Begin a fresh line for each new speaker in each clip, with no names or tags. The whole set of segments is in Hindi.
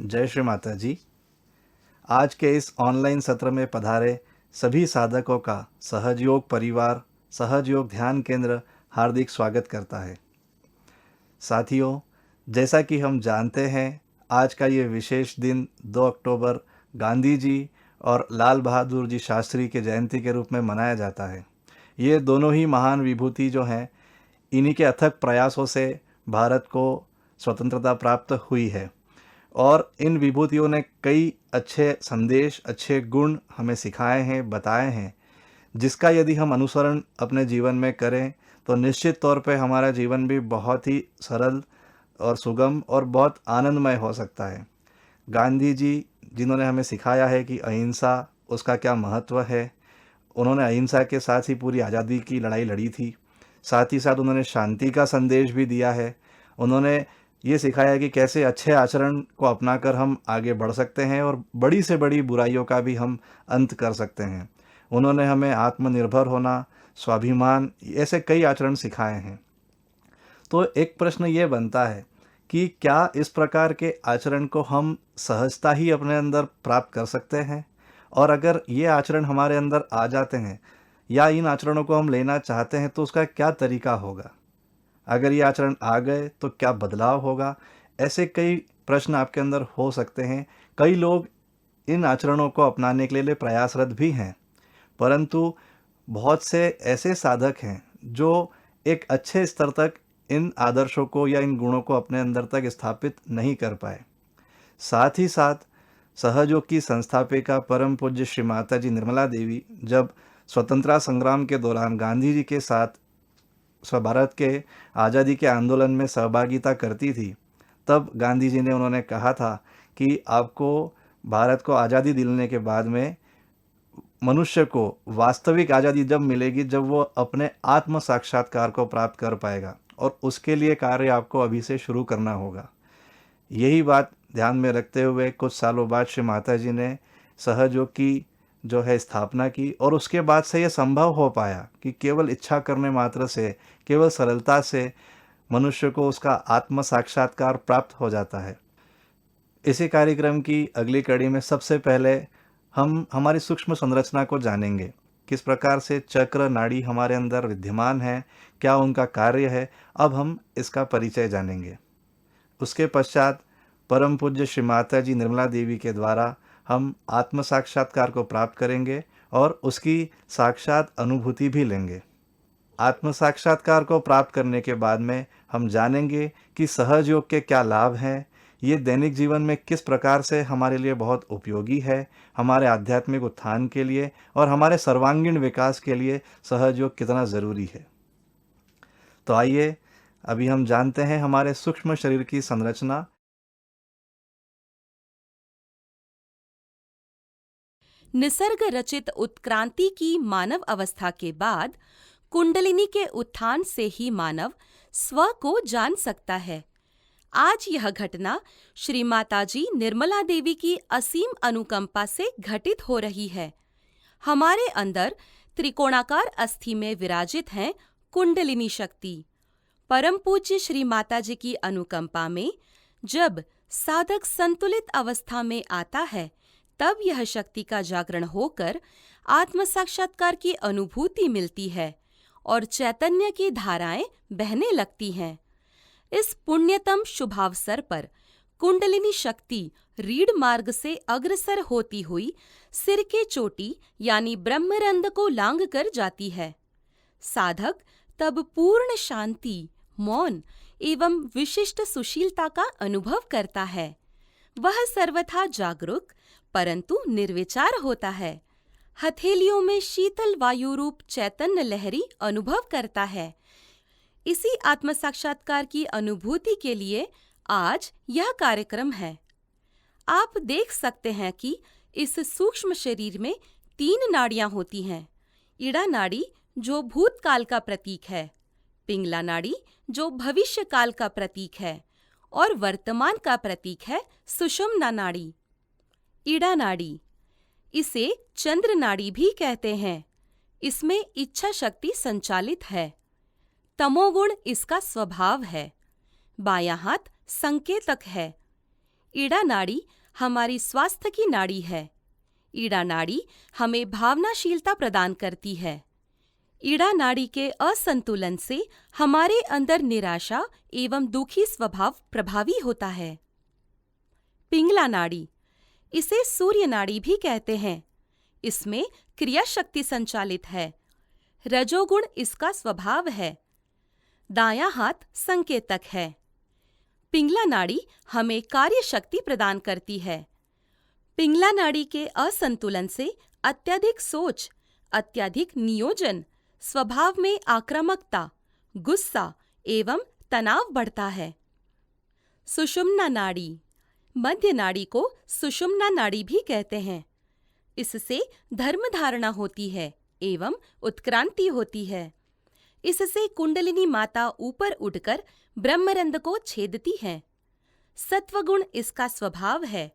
जय श्री माता जी। आज के इस ऑनलाइन सत्र में पधारे सभी साधकों का सहज योग परिवार सहज योग ध्यान केंद्र हार्दिक स्वागत करता है। साथियों, जैसा कि हम जानते हैं, आज का ये विशेष दिन 2 अक्टूबर गांधी जी और लाल बहादुर जी शास्त्री के जयंती के रूप में मनाया जाता है। ये दोनों ही महान विभूति जो हैं, इन्हीं के अथक प्रयासों से भारत को स्वतंत्रता प्राप्त हुई है और इन विभूतियों ने कई अच्छे संदेश, अच्छे गुण हमें सिखाए हैं, बताए हैं, जिसका यदि हम अनुसरण अपने जीवन में करें तो निश्चित तौर पे हमारा जीवन भी बहुत ही सरल और सुगम और बहुत आनंदमय हो सकता है। गांधी जी जिन्होंने हमें सिखाया है कि अहिंसा उसका क्या महत्व है, उन्होंने अहिंसा के साथ ही पूरी आज़ादी की लड़ाई लड़ी थी। साथ ही साथ उन्होंने शांति का संदेश भी दिया है। उन्होंने ये सिखाया है कि कैसे अच्छे आचरण को अपनाकर हम आगे बढ़ सकते हैं और बड़ी से बड़ी बुराइयों का भी हम अंत कर सकते हैं। उन्होंने हमें आत्मनिर्भर होना, स्वाभिमान, ऐसे कई आचरण सिखाए हैं। तो एक प्रश्न ये बनता है कि क्या इस प्रकार के आचरण को हम सहजता ही अपने अंदर प्राप्त कर सकते हैं? और अगर ये आचरण हमारे अंदर आ जाते हैं या इन आचरणों को हम लेना चाहते हैं तो उसका क्या तरीका होगा? अगर ये आचरण आ गए तो क्या बदलाव होगा? ऐसे कई प्रश्न आपके अंदर हो सकते हैं। कई लोग इन आचरणों को अपनाने के लिए प्रयासरत भी हैं, परंतु बहुत से ऐसे साधक हैं जो एक अच्छे स्तर तक इन आदर्शों को या इन गुणों को अपने अंदर तक स्थापित नहीं कर पाए। साथ ही साथ सहयोग की संस्थापिका परम पूज्य श्री माता जी निर्मला देवी जब स्वतंत्रता संग्राम के दौरान गांधी जी के साथ भारत के आज़ादी के आंदोलन में सहभागिता करती थी, तब गांधी जी ने उन्होंने कहा था कि आपको भारत को आज़ादी दिलाने के बाद में मनुष्य को वास्तविक आज़ादी जब मिलेगी जब वो अपने आत्म साक्षात्कार को प्राप्त कर पाएगा और उसके लिए कार्य आपको अभी से शुरू करना होगा। यही बात ध्यान में रखते हुए कुछ सालों बाद श्री माता जी ने सहयोग की जो है स्थापना की और उसके बाद से यह संभव हो पाया कि केवल इच्छा करने मात्र से, केवल सरलता से मनुष्य को उसका आत्म साक्षात्कार प्राप्त हो जाता है। इसी कार्यक्रम की अगली कड़ी में सबसे पहले हम हमारी सूक्ष्म संरचना को जानेंगे। किस प्रकार से चक्र नाड़ी हमारे अंदर विद्यमान है, क्या उनका कार्य है, अब हम इसका परिचय जानेंगे। उसके पश्चात परम पूज्य श्री माता जी निर्मला देवी के द्वारा हम आत्म साक्षात्कार को प्राप्त करेंगे और उसकी साक्षात अनुभूति भी लेंगे। आत्म साक्षात्कार को प्राप्त करने के बाद में हम जानेंगे कि सहज योग के क्या लाभ हैं, ये दैनिक जीवन में किस प्रकार से हमारे लिए बहुत उपयोगी है, हमारे आध्यात्मिक उत्थान के लिए और हमारे सर्वांगीण विकास के लिए सहज योग कितना ज़रूरी है। तो आइए अभी हम जानते हैं हमारे सूक्ष्म शरीर की संरचना।
निसर्ग रचित उत्क्रांति की मानव अवस्था के बाद कुंडलिनी के उत्थान से ही मानव स्व को जान सकता है। आज यह घटना श्री माताजी निर्मला देवी की असीम अनुकंपा से घटित हो रही है। हमारे अंदर त्रिकोणाकार अस्थि में विराजित हैं कुंडलिनी शक्ति। परम पूज्य श्री माताजी की अनुकंपा में जब साधक संतुलित अवस्था में आता है, तब यह शक्ति का जागरण होकर आत्म साक्षात्कार की अनुभूति मिलती है और चैतन्य की धाराएं बहने लगती हैं। इस पुण्यतम शुभावसर पर कुंडलिनी शक्ति रीढ़ मार्ग से अग्रसर होती हुई सिर के चोटी यानी ब्रह्मरंध्र को लांघ कर जाती है। साधक तब पूर्ण शांति, मौन एवं विशिष्ट सुशीलता का अनुभव करता है। वह सर्वथा जागरूक परंतु निर्विचार होता है। हथेलियों में शीतल वायु रूप चैतन्य लहरी अनुभव करता है। इसी आत्म साक्षात्कार की अनुभूति के लिए आज यह कार्यक्रम है। आप देख सकते हैं कि इस सूक्ष्म शरीर में 3 नाड़ियां होती हैं। इड़ा नाड़ी जो भूतकाल का प्रतीक है, पिंगला नाड़ी जो भविष्य काल का प्रतीक है और वर्तमान का प्रतीक है सुषुम्ना नाड़ी। इड़ा नाड़ी, इसे चंद्र नाड़ी भी कहते हैं। इसमें इच्छा शक्ति संचालित है। तमोगुण इसका स्वभाव है। बायां हाथ संकेतक है। इड़ा नाड़ी हमारी स्वास्थ्य की नाड़ी है। ईड़ा नाड़ी हमें भावनाशीलता प्रदान करती है। ईड़ा नाड़ी के असंतुलन से हमारे अंदर निराशा एवं दुखी स्वभाव प्रभावी होता है। पिंगला नाड़ी, इसे सूर्य नाड़ी भी कहते हैं। इसमें क्रिया शक्ति संचालित है। रजोगुण इसका स्वभाव है। दायां हाथ संकेतक है। पिंगला नाड़ी हमें कार्य शक्ति प्रदान करती है। पिंगला नाड़ी के असंतुलन से अत्यधिक सोच, अत्यधिक नियोजन, स्वभाव में आक्रामकता, गुस्सा एवं तनाव बढ़ता है। सुषुम्ना नाड़ी, मध्य नाड़ी को सुषुम्ना नाड़ी भी कहते हैं। इससे धर्म धारणा होती है एवं उत्क्रांति होती है। इससे कुंडलिनी माता ऊपर उठकर ब्रह्मरंध्र को छेदती है। सत्वगुण इसका स्वभाव है।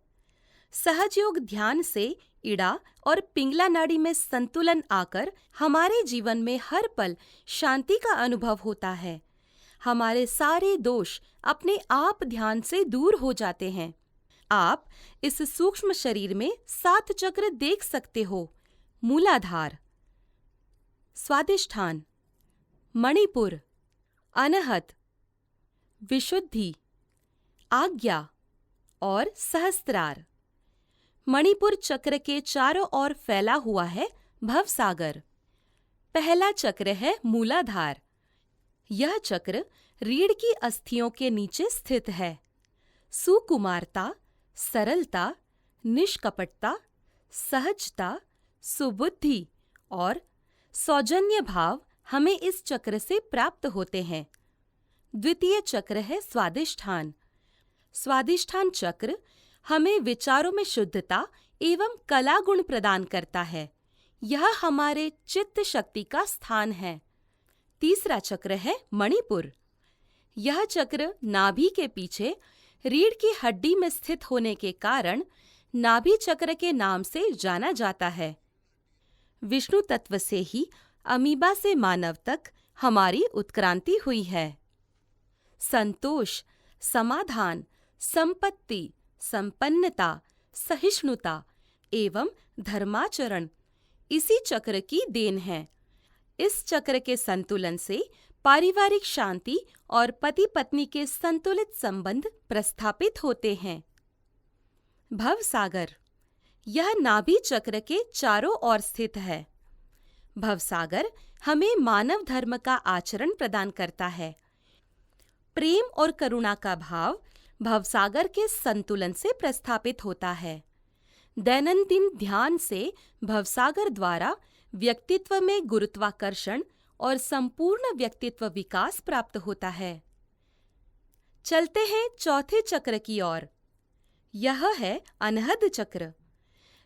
सहज योग ध्यान से इड़ा और पिंगला नाड़ी में संतुलन आकर हमारे जीवन में हर पल शांति का अनुभव होता है। हमारे सारे दोष अपने आप ध्यान से दूर हो जाते हैं। आप इस सूक्ष्म शरीर में 7 चक्र देख सकते हो। मूलाधार, स्वादिष्ठान, मणिपुर, अनहत, विशुद्धि, आज्ञा और सहस्त्रार। मणिपुर चक्र के चारों ओर फैला हुआ है भवसागर। पहला चक्र है मूलाधार। यह चक्र रीढ़ की अस्थियों के नीचे स्थित है। सुकुमारता, सरलता, निष्कपटता, सहजता, सुबुद्धि और सौजन्य भाव हमें इस चक्र से प्राप्त होते हैं। द्वितीय चक्र है स्वादिष्ठान। स्वादिष्ठान चक्र हमें विचारों में शुद्धता एवं कला गुण प्रदान करता है। यह हमारे चित्त शक्ति का स्थान है। तीसरा चक्र है मणिपुर। यह चक्र नाभि के पीछे रीढ़ की हड्डी में स्थित होने के कारण नाभि चक्र के नाम से जाना जाता है। विष्णु तत्व से ही अमीबा से मानव तक हमारी उत्क्रांति हुई है। संतोष, समाधान, संपत्ति, संपन्नता, सहिष्णुता एवं धर्माचरण इसी चक्र की देन है। इस चक्र के संतुलन से पारिवारिक शांति और पति पत्नी के संतुलित संबंध प्रस्थापित होते हैं। भवसागर, यह नाभि चक्र के चारों ओर स्थित है। भवसागर हमें मानव धर्म का आचरण प्रदान करता है। प्रेम और करुणा का भाव भवसागर के संतुलन से प्रस्थापित होता है। दैनंदिन ध्यान से भवसागर द्वारा व्यक्तित्व में गुरुत्वाकर्षण और संपूर्ण व्यक्तित्व विकास प्राप्त होता है। चलते हैं चौथे चक्र की ओर। यह है अनहद चक्र।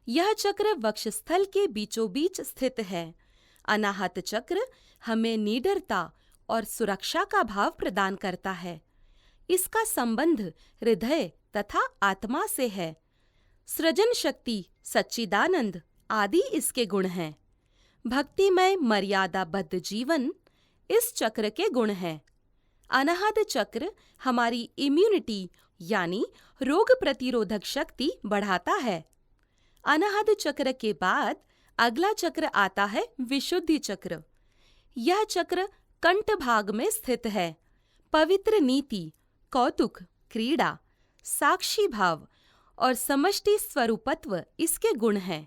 यह चक्र वक्षस्थल के बीचों बीच स्थित है। अनाहत चक्र हमें निडरता और सुरक्षा का भाव प्रदान करता है। इसका संबंध हृदय तथा आत्मा से है। सृजन शक्ति, सच्चिदानंद आदि इसके गुण हैं। भक्तिमय मर्यादाबद्ध जीवन इस चक्र के गुण हैं। अनाहत चक्र हमारी इम्यूनिटी यानी रोग प्रतिरोधक शक्ति बढ़ाता है। अनाहत चक्र के बाद अगला चक्र आता है विशुद्धि चक्र। यह चक्र कंठ भाग में स्थित है। पवित्र नीति, कौतुक, क्रीड़ा, साक्षी भाव और समष्टि स्वरूपत्व इसके गुण हैं।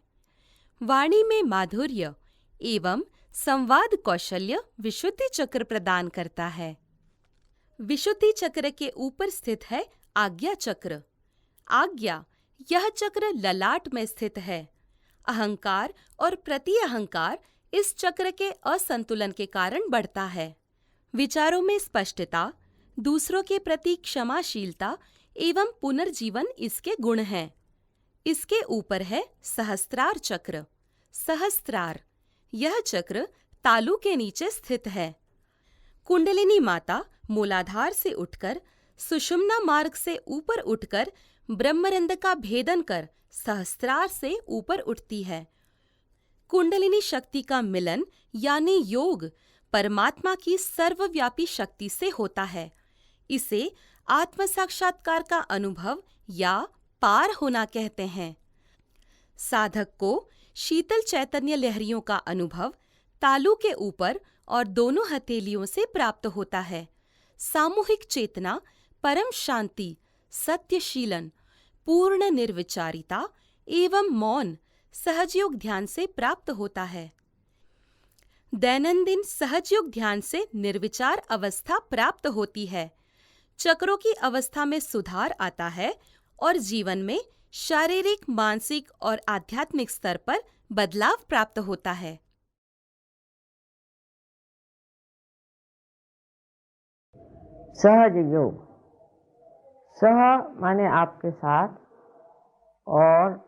वाणी में माधुर्य एवं संवाद कौशल्य विशुद्धि चक्र प्रदान करता है। विशुद्धि चक्र के ऊपर स्थित है आज्ञा चक्र। आज्ञा, यह चक्र ललाट में स्थित है। अहंकार और प्रति अहंकार इस चक्र के असंतुलन के कारण बढ़ता है। विचारों में स्पष्टता, दूसरों के प्रति क्षमाशीलता एवं पुनर्जीवन इसके गुण हैं। इसके ऊपर है सहस्त्रार चक्र। सहस्त्रार, यह चक्र तालू के नीचे स्थित है। कुंडलिनी माता मूलाधार से उठकर सुषुम्ना मार्ग से ऊपर उठकर ब्रह्मरंध्र का भेदन कर सहस्त्रार से ऊपर उठती है। कुंडलिनी शक्ति का मिलन यानी योग परमात्मा की सर्वव्यापी शक्ति से होता है। इसे आत्म साक्षात्कार का अनुभव या पार होना कहते हैं। साधक को शीतल चैतन्य लहरियों का अनुभव तालू के ऊपर और दोनों हथेलियों से प्राप्त होता है। सामूहिक चेतना, परम शांति, सत्यशीलन, पूर्ण निर्विचारिता एवं मौन सहजयोग ध्यान से प्राप्त होता है। दैनंदिन सहजयोग ध्यान से निर्विचार अवस्था प्राप्त होती है। चक्रों की अवस्था में सुधार आता है और जीवन में शारीरिक, मानसिक और आध्यात्मिक स्तर पर बदलाव प्राप्त होता है।
सहज योग। सह माने आपके साथ और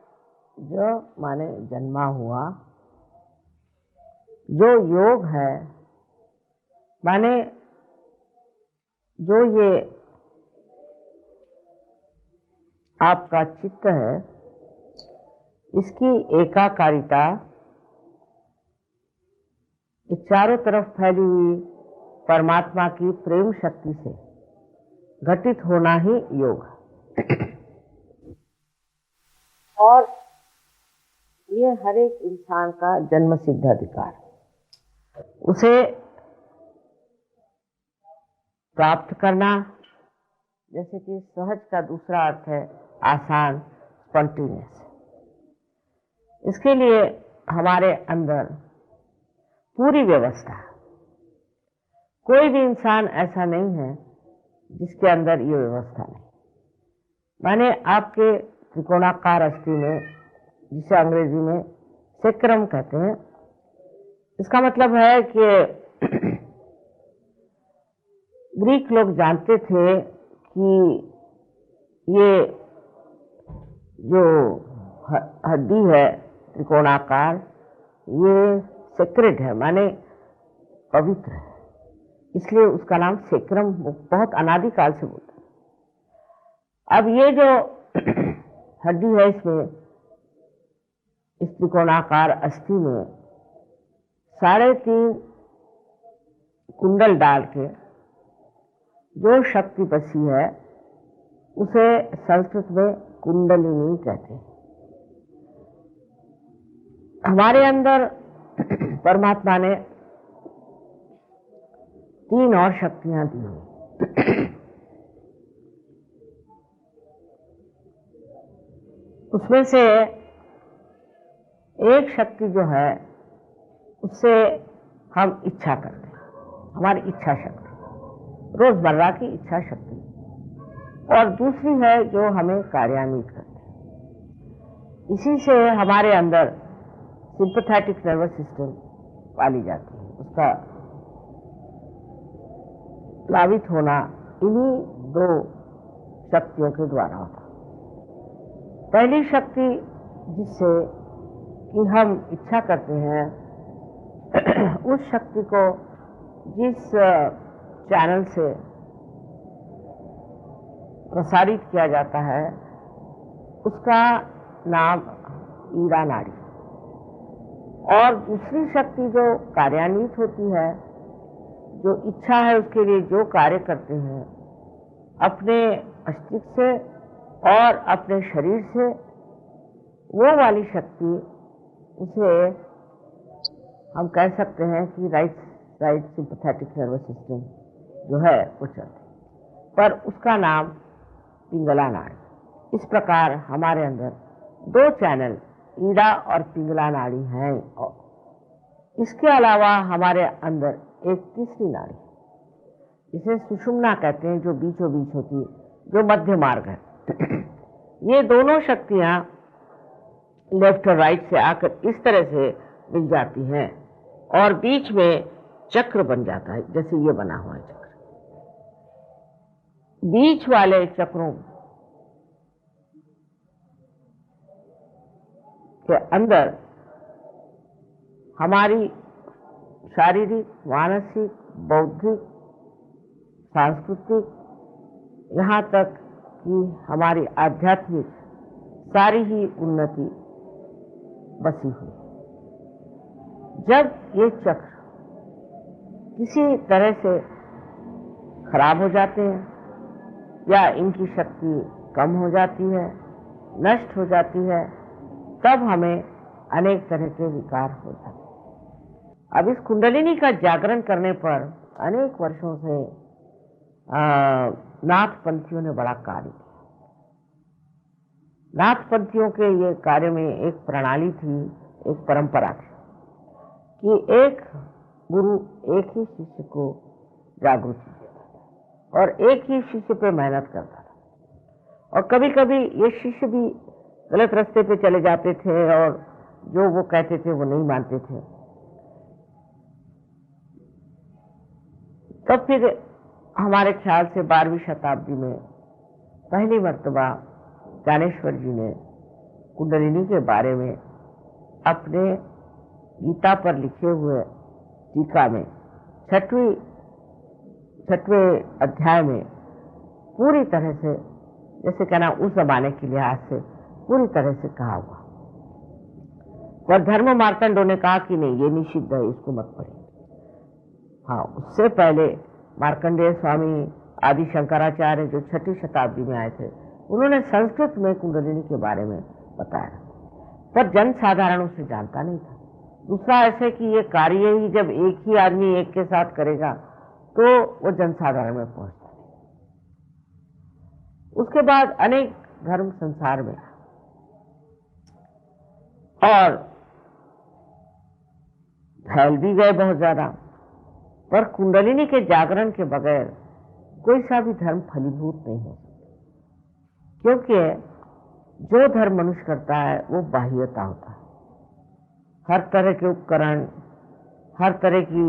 ज माने जन्मा हुआ। जो योग है माने जो ये आपका चित्त है, इसकी एकाकारिता, इस चारों तरफ फैली हुई परमात्मा की प्रेम शक्ति से घटित होना ही योग है। और ये हर एक इंसान का जन्म सिद्ध अधिकार है। उसे प्राप्त करना, जैसे कि सहज का दूसरा अर्थ है आसान, स्पॉन्टेनियस। इसके लिए हमारे अंदर पूरी व्यवस्था, कोई भी इंसान ऐसा नहीं है जिसके अंदर ये व्यवस्था नहीं। माने आपके त्रिकोणाकार अस्थि में, जिसे अंग्रेजी में सेक्रम कहते हैं, इसका मतलब है कि ग्रीक लोग जानते थे कि ये जो हड्डी है त्रिकोणाकार, ये सेक्रेड है, माने पवित्र है, इसलिए उसका नाम सेक्रम बहुत अनादिकाल से बोलते हैं। अब ये जो हड्डी है, इसमें इस त्रिकोणाकार अस्थि में 3.5 कुंडल डाल के जो शक्ति बसी है, उसे संस्कृत में कुंडलिनी कहते हैं। हमारे अंदर परमात्मा ने 3 और शक्तियां दी हैं। उसमें से एक शक्ति जो है, उससे हम इच्छा करते हैं, हमारी इच्छा शक्ति, रोजमर्रा की इच्छा शक्ति। और दूसरी है जो हमें कार्यान्वित करती है। इसी से हमारे अंदर सिंपैथेटिक नर्वस सिस्टम पाली जाती है। उसका प्लावित होना इन्हीं 2 शक्तियों के द्वारा होता है। पहली शक्ति जिससे कि हम इच्छा करते हैं, उस शक्ति को जिस चैनल से प्रसारित किया जाता है, उसका नाम ईड़ा नाड़ी। और दूसरी शक्ति जो कार्यान्वित होती है, जो इच्छा है उसके लिए जो कार्य करते हैं, अपने अस्तित्व से और अपने शरीर से, वो वाली शक्ति, उसे हम कह सकते हैं कि राइट सिंपैथेटिक नर्वस सिस्टम जो है वो चलती, पर उसका नाम पिंगला नाड़ी। इस प्रकार हमारे अंदर 2 चैनल ईड़ा और पिंगला नाड़ी हैं। और इसके अलावा हमारे अंदर एक तीसरी नाड़ी, जिसे सुषुम्ना कहते हैं, जो बीचों बीच होती है, जो मध्य मार्ग है। ये दोनों शक्तियां लेफ्ट और राइट से आकर इस तरह से मिल जाती हैं और बीच में चक्र बन जाता है, जैसे ये बना हुआ है चक्र। बीच वाले चक्रों के अंदर हमारी शारीरिक, मानसिक, बौद्धिक, सांस्कृतिक, यहाँ तक कि हमारी आध्यात्मिक सारी ही उन्नति बसी हुई। जब ये चक्र किसी तरह से खराब हो जाते हैं या इनकी शक्ति कम हो जाती है, नष्ट हो जाती है, तब हमें अनेक तरह के विकार हो जाते हैं। अब इस कुंडलिनी का जागरण करने पर अनेक वर्षों से नाथपंथियों ने बड़ा कार्य किया। नाथपंथियों के ये कार्य में एक प्रणाली थी, एक परंपरा थी कि एक गुरु एक ही शिष्य को जागृति देता था और एक ही शिष्य पे मेहनत करता था। और कभी कभी ये शिष्य भी गलत रास्ते पे चले जाते थे और जो वो कहते थे वो नहीं मानते थे। तब फिर हमारे ख्याल से 12वीं शताब्दी में पहली मर्तबा ज्ञानेश्वर जी ने कुंडलिनी के बारे में अपने गीता पर लिखे हुए टीका में छठवें अध्याय में पूरी तरह से, जैसे कहना उस जमाने के लिहाज से पूरी तरह से कहा हुआ। पर धर्म मार्तंडों ने कहा कि नहीं, ये निषिद्ध है, इसको मत पढ़िए। हाँ, उससे पहले मार्कंडेय स्वामी आदि शंकराचार्य जो 6वीं शताब्दी में आए थे, उन्होंने संस्कृत में कुंडलिनी के बारे में बताया, पर जन साधारण उसे जानता नहीं था। दूसरा ऐसे कि ये कार्य ही जब एक ही आदमी एक के साथ करेगा तो वो जनसाधारण में पहुंचता है। उसके बाद अनेक धर्म संसार में और फैल भी गए बहुत ज्यादा, पर कुंडलिनी के जागरण के बगैर कोई सा भी धर्म फलीभूत नहीं हो सकता, क्योंकि जो धर्म मनुष्य करता है वो बाह्यता होता है। हर तरह के उपकरण, हर तरह की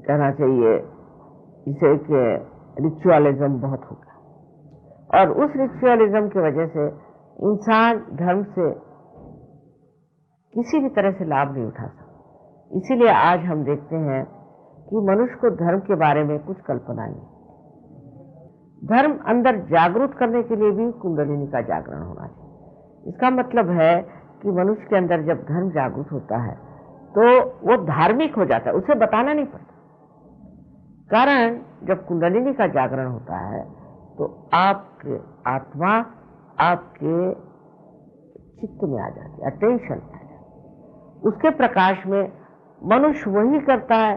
कहना चाहिए इसे कि रिचुअलिज्म बहुत हो गया, और उस रिचुअलिज्म की वजह से इंसान धर्म से किसी भी तरह से लाभ नहीं उठा सकता। इसीलिए आज हम देखते हैं कि मनुष्य को धर्म के बारे में कुछ कल्पना नहीं। धर्म अंदर जागरूक करने के लिए भी कुंडलिनी का जागरण होना चाहिए। इसका मतलब है कि मनुष्य के अंदर जब धर्म जागृत होता है तो वो धार्मिक हो जाता है, उसे बताना नहीं पड़ता। कारण जब कुंडलिनी का जागरण होता है तो आपके आत्मा आपके चित्त में आ जाती है, अटेंशन में आ जाती है। उसके प्रकाश में मनुष्य वही करता है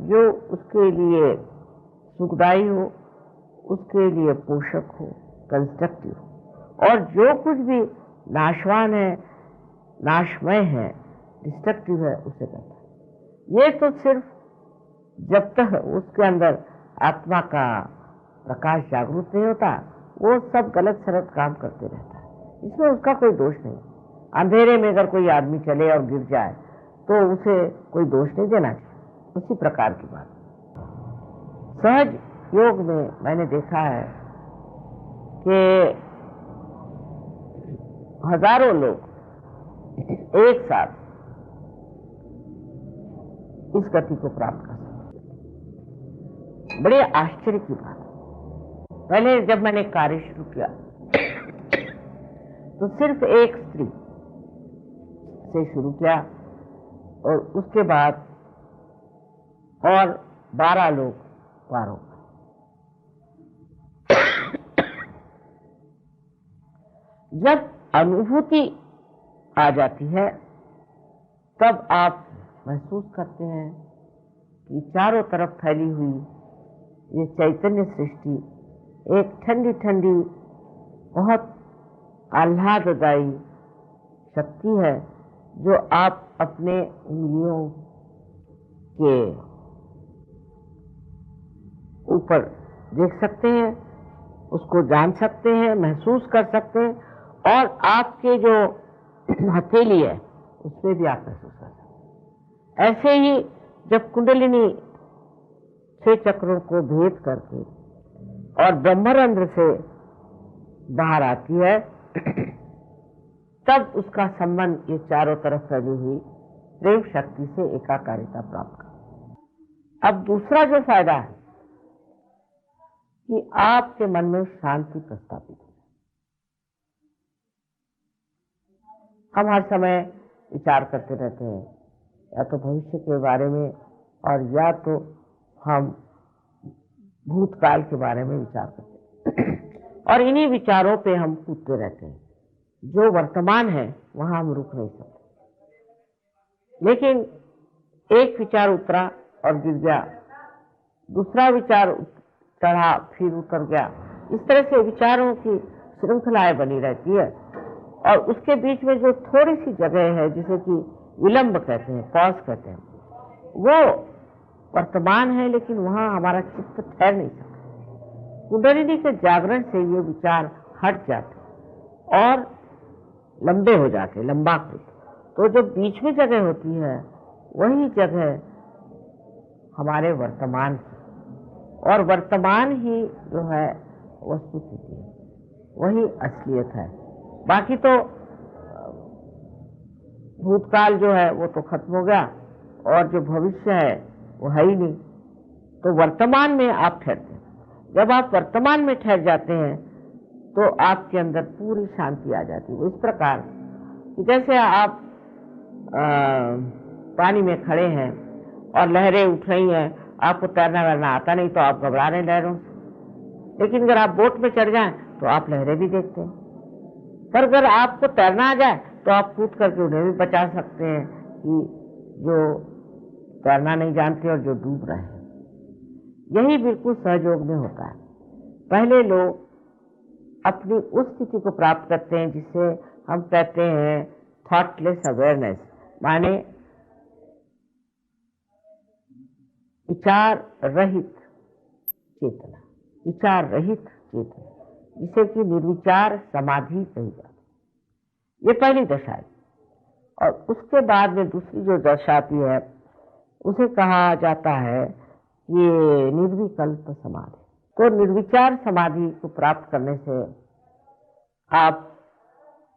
जो उसके लिए सुखदायी हो, उसके लिए पोषक हो, कंस्ट्रक्टिव हो, और जो कुछ भी नाशवान है, नाशमय है, डिस्ट्रक्टिव है, उसे करता है। ये तो सिर्फ जब तक उसके अंदर आत्मा का प्रकाश जागरूक नहीं होता, वो सब गलत सलत काम करते रहता है। इसमें उसका कोई दोष नहीं। अंधेरे में अगर कोई आदमी चले और गिर जाए तो उसे कोई दोष नहीं देना चाहिए। उसी प्रकार की बात सहज योग में मैंने देखा है कि हजारों लोग एक साथ इस गति को प्राप्त कर सकते। बड़े आश्चर्य की बात है। पहले जब मैंने कार्य शुरू किया तो सिर्फ एक स्त्री से शुरू किया और उसके बाद और 12 लोग पार हो गए। जब अनुभूति आ जाती है तब आप महसूस करते हैं कि चारों तरफ फैली हुई ये चैतन्य सृष्टि एक ठंडी ठंडी बहुत आह्लाददायी शक्ति है, जो आप अपने उंगलियों के ऊपर देख सकते हैं, उसको जान सकते हैं, महसूस कर सकते हैं, और आपके जो हथेली है उसमें भी आप महसूस कर सकते हैं। ऐसे ही जब कुंडलिनी 6 चक्रों को भेद करके और ब्रह्मरंध्र से बाहर आती है तब उसका संबंध ये चारों तरफ फैली हुई प्रेम शक्ति से एकाकारिता प्राप्त कर। अब दूसरा जो फायदा है कि आपके मन में शांति प्रस्तापित हो। हम हर समय विचार करते रहते हैं, या तो भविष्य के बारे में और या तो हम भूतकाल के बारे में विचार करते हैं। और इन्हीं विचारों पे हम कूदते रहते हैं। जो वर्तमान है वहां हम रुक नहीं सकते। लेकिन एक विचार उतरा और गिर गया, दूसरा विचार चढ़ा फिर उतर गया, इस तरह से विचारों की श्रृंखलाएं बनी रहती है। और उसके बीच में जो थोड़ी सी जगह है, जिसे कि विलंब कहते हैं, पॉज कहते हैं, वो वर्तमान है, लेकिन वहां हमारा चित्त ठहर नहीं सकता। कुंडलिनी के जागरण से ये विचार हट जाते और लंबे हो जाते, लंबाकृत। तो जो बीच में जगह होती है वही जगह हमारे वर्तमान की, और वर्तमान ही जो है वस्तुस्थिति है, वही असलियत है। बाकी तो भूतकाल जो है वो तो खत्म हो गया, और जो भविष्य है वो है ही नहीं। तो वर्तमान में आप ठहरते हैं। जब आप वर्तमान में ठहर जाते हैं तो आपके अंदर पूरी शांति आ जाती है। वो इस प्रकार कि जैसे आप पानी में खड़े हैं और लहरें उठ रही हैं, आपको तैरना वैरना आता नहीं तो आप घबरा रहे हैं लहरों से। लेकिन अगर आप बोट में चढ़ जाएं तो आप लहरें भी देखते हैं। पर अगर आपको तैरना आ जाए तो आप कूद करके उन्हें भी बचा सकते हैं कि जो तैरना नहीं जानते और जो डूब रहे हैं। यही बिल्कुल सहयोग में होता है। पहले लोग अपनी उस स्थिति को प्राप्त करते हैं जिसे हम कहते हैं थॉटलेस अवेयरनेस, माने विचार रहित चेतना, विचार रहित चेतना, जिसे कि निर्विचार समाधि कही जाती है। ये पहली दशा है। और उसके बाद में दूसरी जो दशा आती है उसे कहा जाता है ये निर्विकल्प समाधि। तो निर्विचार समाधि को प्राप्त करने से आप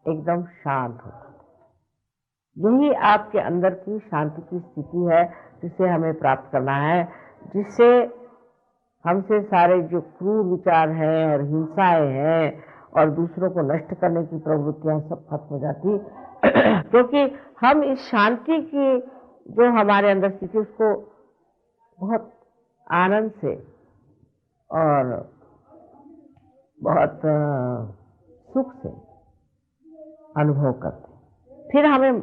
एकदम शांत होते हैं। यही आपके अंदर की शांति की स्थिति है जिसे हमें प्राप्त करना है, जिससे हमसे सारे जो क्रूर विचार हैं और हिंसाएं हैं और दूसरों को नष्ट करने की प्रवृत्तियां सब खत्म हो जाती क्योंकि हम इस शांति की जो हमारे अंदर स्थिति उसको बहुत आनंद से और बहुत सुख से अनुभव करते हैं। फिर हमें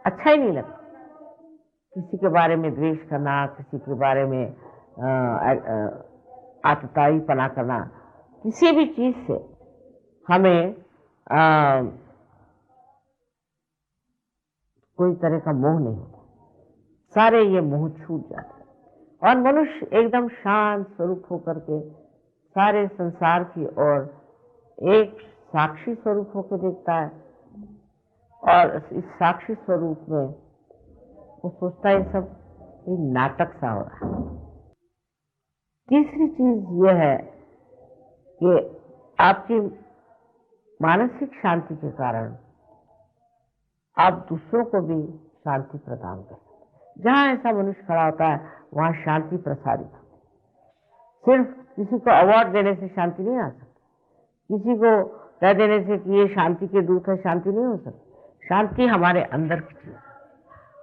अच्छा ही नहीं लगता किसी के बारे में द्वेष करना, किसी के बारे में आतताई पना करना। किसी भी चीज से हमें कोई तरह का मोह नहीं होता। सारे ये मोह छूट जाते हैं और मनुष्य एकदम शांत स्वरूप होकर के सारे संसार की ओर एक साक्षी स्वरूप होकर देखता है। और इस साक्षी स्वरूप में वो सोचता है सब एक नाटक सा हो रहा है। तीसरी चीज यह है कि आपकी मानसिक शांति के कारण आप दूसरों को भी शांति प्रदान कर सकते हैं। जहां ऐसा मनुष्य खड़ा होता है वहां शांति प्रसारित होती है। सिर्फ किसी को अवार्ड देने से शांति नहीं आ सकती, किसी को कह देने से कि ये शांति के दूत है, शांति नहीं हो सकती। शांति हमारे अंदर की चीज है।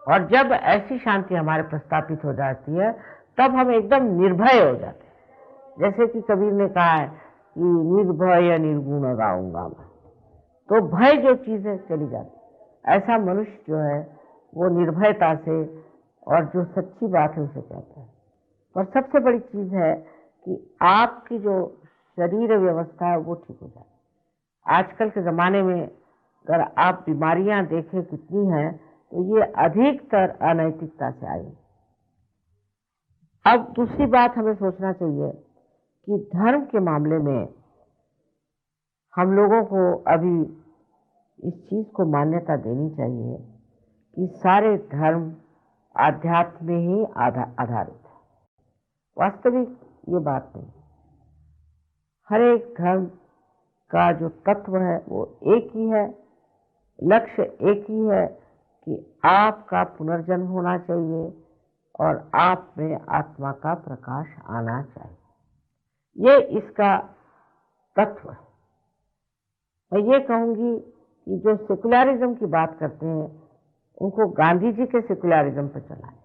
और जब ऐसी शांति हमारे प्रस्थापित हो जाती है तब हम एकदम निर्भय हो जाते हैं। जैसे कि कबीर ने कहा है कि निर्भय निर्गुण गाऊंगा मैं। तो भय जो चीज है चली जाती है। ऐसा मनुष्य जो है वो निर्भयता से और जो सच्ची बात है उसे कहता है। और सबसे बड़ी चीज है कि आपकी जो शरीर व्यवस्था है वो ठीक हो जाए। आजकल के जमाने में अगर आप बीमारियां देखें कितनी हैं तो ये अधिकतर अनैतिकता से आई। अब दूसरी बात हमें सोचना चाहिए कि धर्म के मामले में हम लोगों को अभी इस चीज को मान्यता देनी चाहिए कि सारे धर्म आध्यात्म में ही आधारित है। वास्तविक ये बात नहीं। हर एक धर्म का जो तत्व है वो एक ही है, लक्ष्य एक ही है कि आपका पुनर्जन्म होना चाहिए और आप में आत्मा का प्रकाश आना चाहिए। ये इसका तत्व है। मैं ये कहूंगी कि जो सेकुलरिज्म की बात करते हैं उनको गांधी जी के सेकुलरिज्म पर चला है।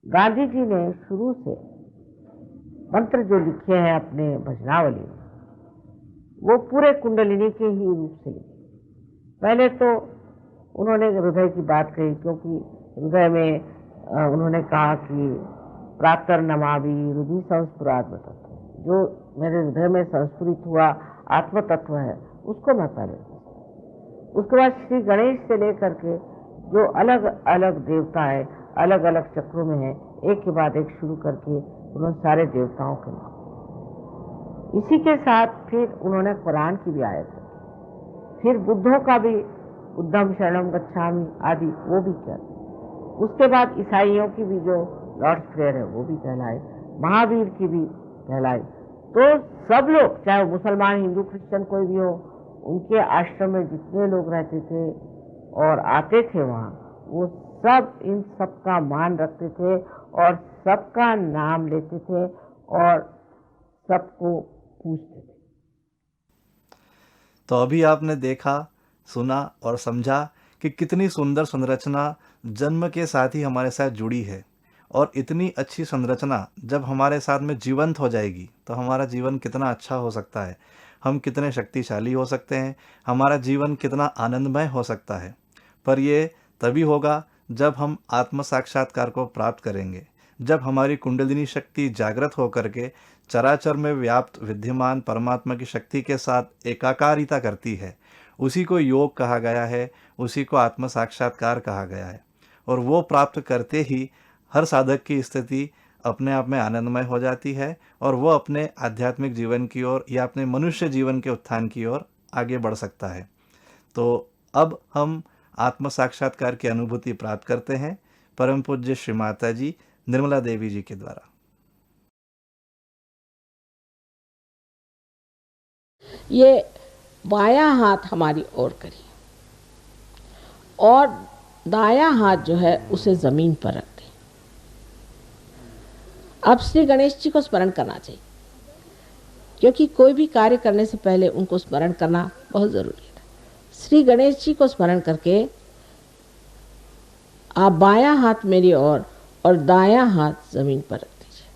गांधी जी ने शुरू से मंत्र जो लिखे हैं अपने भजनावली में वो पूरे कुंडलिनी के ही रूप से लिखी। पहले तो उन्होंने हृदय की बात कही, क्योंकि हृदय में उन्होंने कहा कि प्रातर नमाभि हृदय संस्फुरात्म तत्व, जो मेरे हृदय में संस्फुरित हुआ आत्म तत्व है उसको मैं पहले। उसके बाद श्री गणेश से लेकर के जो अलग अलग देवता है, अलग अलग चक्रों में है, एक के बाद एक शुरू करके उन्होंने सारे देवताओं के नाम। इसी के साथ फिर उन्होंने कुरान की भी आयत रखी, फिर बुद्धों का भी बुद्धम शरणम गच्छामि आदि वो भी किया। उसके बाद ईसाइयों की भी जो लॉर्ड्स प्रेयर है वो भी कहलाए, महावीर की भी कहलाए। तो सब लोग, चाहे वो मुसलमान, हिंदू, क्रिश्चियन कोई भी हो, उनके आश्रम में जितने लोग रहते थे और आते थे वहाँ, वो सब इन सब का मान रखते थे और सबका नाम लेते थे और सबको पूछते थे।
तो अभी आपने देखा, सुना और समझा कि कितनी सुंदर संरचना जन्म के साथ ही हमारे साथ जुड़ी है। और इतनी अच्छी संरचना जब हमारे साथ में जीवंत हो जाएगी तो हमारा जीवन कितना अच्छा हो सकता है, हम कितने शक्तिशाली हो सकते हैं, हमारा जीवन कितना आनंदमय हो सकता है। पर ये तभी होगा जब हम आत्म साक्षात्कार को प्राप्त करेंगे, जब हमारी कुंडलिनी शक्ति जागृत होकर के चराचर में व्याप्त विद्यमान परमात्मा की शक्ति के साथ एकाकारिता करती है। उसी को योग कहा गया है, उसी को आत्म साक्षात्कार कहा गया है। और वो प्राप्त करते ही हर साधक की स्थिति अपने आप में आनंदमय हो जाती है और वो अपने आध्यात्मिक जीवन की ओर या अपने मनुष्य जीवन के उत्थान की ओर आगे बढ़ सकता है। तो अब हम आत्म साक्षात्कार की अनुभूति प्राप्त करते हैं परम पूज्य श्री माता जी निर्मला देवी जी के द्वारा।
ये बायां हाथ हमारी ओर करिए और दायां हाथ जो है उसे जमीन पर रख दें। अब श्री गणेश जी को स्मरण करना चाहिए, क्योंकि कोई भी कार्य करने से पहले उनको स्मरण करना बहुत जरूरी है। श्री गणेश जी को स्मरण करके आप बायां हाथ मेरी ओर और दायां हाथ जमीन पर रख दीजिए।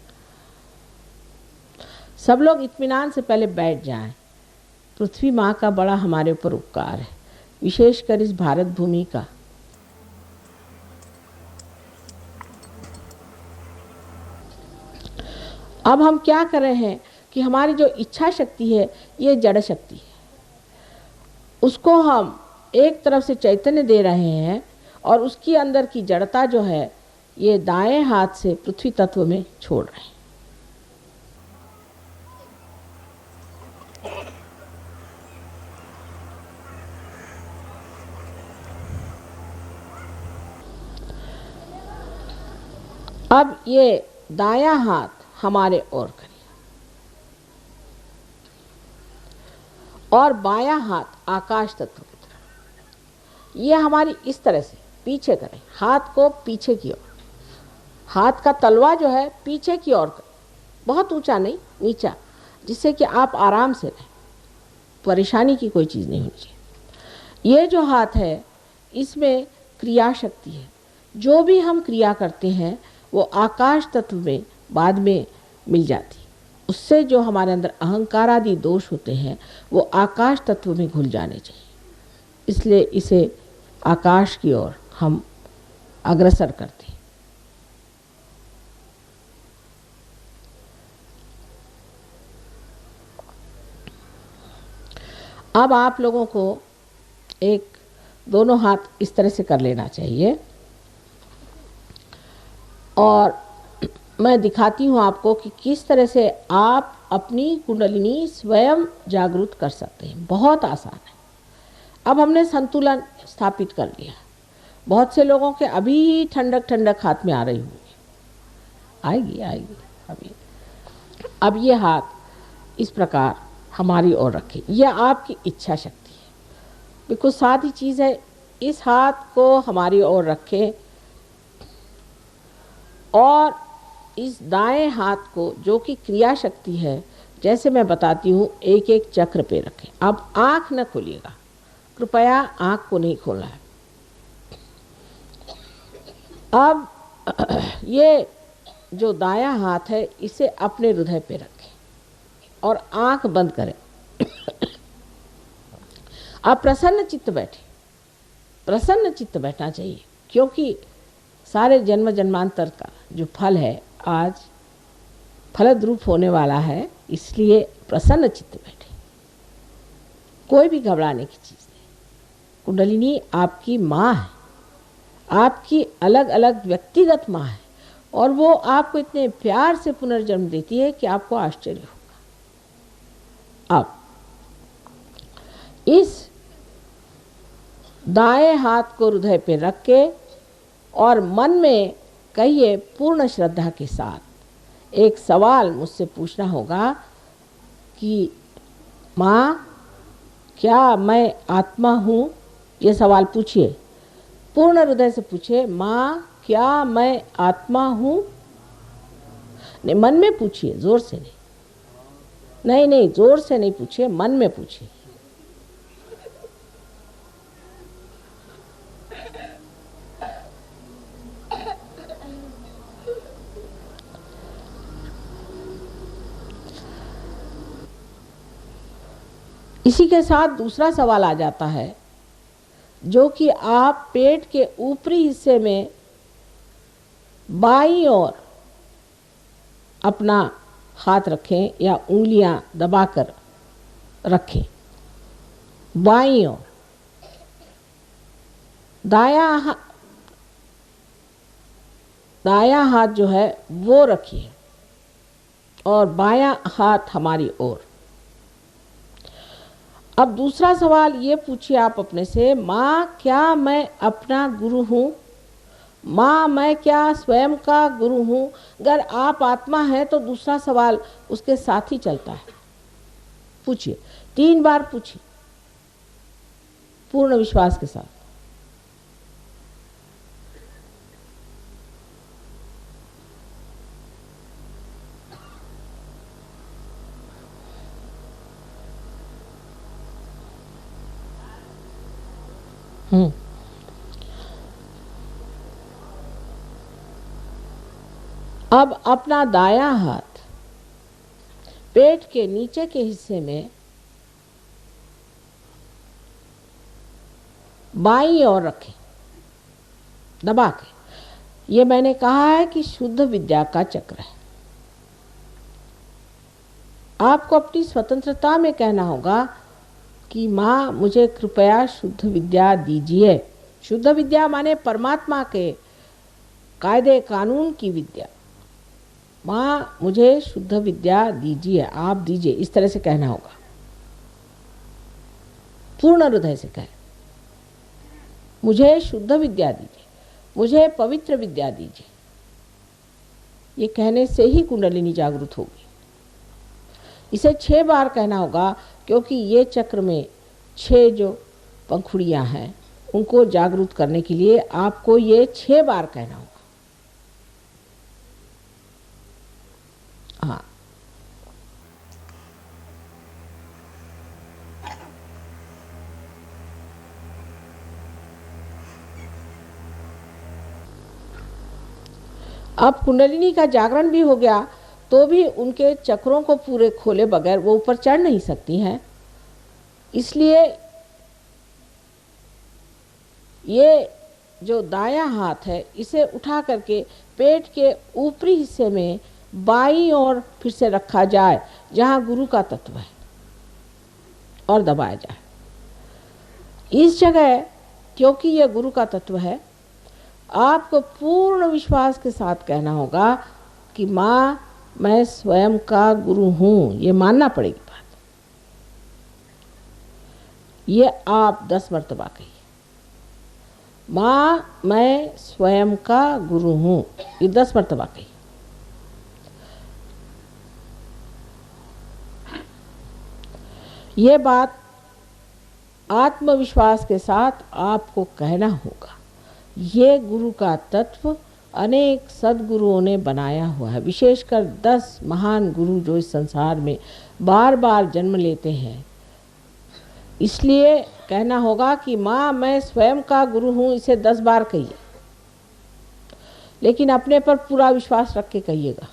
सब लोग इत्मीनान से पहले बैठ जाएं। पृथ्वी माँ का बड़ा हमारे ऊपर उपकार है, विशेषकर इस भारत भूमि का। अब हम क्या कर रहे हैं कि हमारी जो इच्छा शक्ति है ये जड़ शक्ति है, उसको हम एक तरफ से चैतन्य दे रहे हैं और उसकी अंदर की जड़ता जो है ये दाएं हाथ से पृथ्वी तत्व में छोड़ रहे हैं। अब ये दायां हाथ हमारे ओर करिए और बायां हाथ आकाश तत्व की तरफ। ये हमारी इस तरह से पीछे करें, हाथ को पीछे की ओर, हाथ का तलवा जो है पीछे की ओर करें, बहुत ऊंचा नहीं, नीचा, जिससे कि आप आराम से रहें, परेशानी की कोई चीज़ नहीं होनी चाहिए। ये जो हाथ है इसमें क्रिया शक्ति है, जो भी हम क्रिया करते हैं वो आकाश तत्व में बाद में मिल जाती। उससे जो हमारे अंदर अहंकार आदि दोष होते हैं वो आकाश तत्व में घुल जाने चाहिए। इसलिए इसे आकाश की ओर हम अग्रसर करते हैं। अब आप लोगों को एक दोनों हाथ इस तरह से कर लेना चाहिए और मैं दिखाती हूँ आपको कि किस तरह से आप अपनी कुंडलिनी स्वयं जागृत कर सकते हैं। बहुत आसान है। अब हमने संतुलन स्थापित कर लिया। बहुत से लोगों के अभी ही ठंडक ठंडक हाथ में आ रही होगी, आएगी अभी। अब ये हाथ इस प्रकार हमारी ओर रखें, यह आपकी इच्छा शक्ति है। बिल्कुल सादी चीज़ है। इस हाथ को हमारी ओर रखें और इस दाएं हाथ को, जो कि क्रिया शक्ति है, जैसे मैं बताती हूँ, एक एक चक्र पे रखें। अब आँख न खोलिएगा, कृपया आँख को नहीं खोलना है। अब ये जो दायां हाथ है इसे अपने हृदय पे रखें और आँख बंद करें। आप प्रसन्न चित्त बैठे, प्रसन्न चित्त बैठना चाहिए, क्योंकि सारे जन्म जन्मांतर का जो फल है आज फलद्रूप होने वाला है, इसलिए प्रसन्न चित्त बैठे, कोई भी घबराने की चीज़ नहीं। कुंडलिनी आपकी माँ है, आपकी अलग अलग व्यक्तिगत माँ है, और वो आपको इतने प्यार से पुनर्जन्म देती है कि आपको आश्चर्य होगा। अब इस दाएं हाथ को हृदय पे रख के और मन में कहिए पूर्ण श्रद्धा के साथ, एक सवाल मुझसे पूछना होगा कि माँ क्या मैं आत्मा हूँ? ये सवाल पूछिए, पूर्ण हृदय से पूछिए, माँ क्या मैं आत्मा हूँ? नहीं, मन में पूछिए, जोर से नहीं, नहीं नहीं, जोर से नहीं पूछिए, मन में पूछिए। इसी के साथ दूसरा सवाल आ जाता है, जो कि आप पेट के ऊपरी हिस्से में बाईं ओर अपना हाथ रखें या उंगलियां दबाकर रखें, बाईं ओर। दायां हाथ जो है वो रखिए और बायां हाथ हमारी ओर। अब दूसरा सवाल ये पूछिए आप अपने से, माँ क्या मैं अपना गुरु हूँ? माँ मैं क्या स्वयं का गुरु हूँ? अगर आप आत्मा हैं तो दूसरा सवाल उसके साथ ही चलता है। पूछिए, 3 बार पूछिए पूर्ण विश्वास के साथ। अब अपना दायां हाथ पेट के नीचे के हिस्से में बाईं ओर रखें दबा के। ये मैंने कहा है कि शुद्ध विद्या का चक्र है। आपको अपनी स्वतंत्रता में कहना होगा कि माँ मुझे कृपया शुद्ध विद्या दीजिए। शुद्ध विद्या माने परमात्मा के कायदे कानून की विद्या। माँ मुझे शुद्ध विद्या दीजिए, आप दीजिए, इस तरह से कहना होगा। पूर्ण हृदय से कहें, मुझे शुद्ध विद्या दीजिए, मुझे पवित्र विद्या दीजिए। ये कहने से ही कुंडलिनी जागृत होगी। इसे 6 बार कहना होगा, क्योंकि ये चक्र में 6 जो पंखुड़ियाँ हैं उनको जागृत करने के लिए आपको ये 6 बार कहना होगा। हाँ, अब कुंडलिनी का जागरण भी हो गया तो भी उनके चक्रों को पूरे खोले बगैर वो ऊपर चढ़ नहीं सकती हैं। इसलिए ये जो दायां हाथ है इसे उठा करके पेट के ऊपरी हिस्से में बाईं ओर फिर से रखा जाए, जहां गुरु का तत्व है, और दबाया जाए। इस जगह क्योंकि यह गुरु का तत्व है, आपको पूर्ण विश्वास के साथ कहना होगा कि माँ मैं स्वयं का गुरु हूँ। ये मानना पड़ेगी बात। ये आप 10 मर्तबा कहिए, माँ मैं स्वयं का गुरु हूँ। ये 10 मर्तबा कहिए। ये बात आत्मविश्वास के साथ आपको कहना होगा। ये गुरु का तत्व अनेक सद्गुरुओं ने बनाया हुआ है, विशेषकर 10 महान गुरु जो इस संसार में बार बार जन्म लेते हैं। इसलिए कहना होगा कि माँ मैं स्वयं का गुरु हूँ। इसे 10 बार कहिए, लेकिन अपने पर पूरा विश्वास रख के कहिएगा।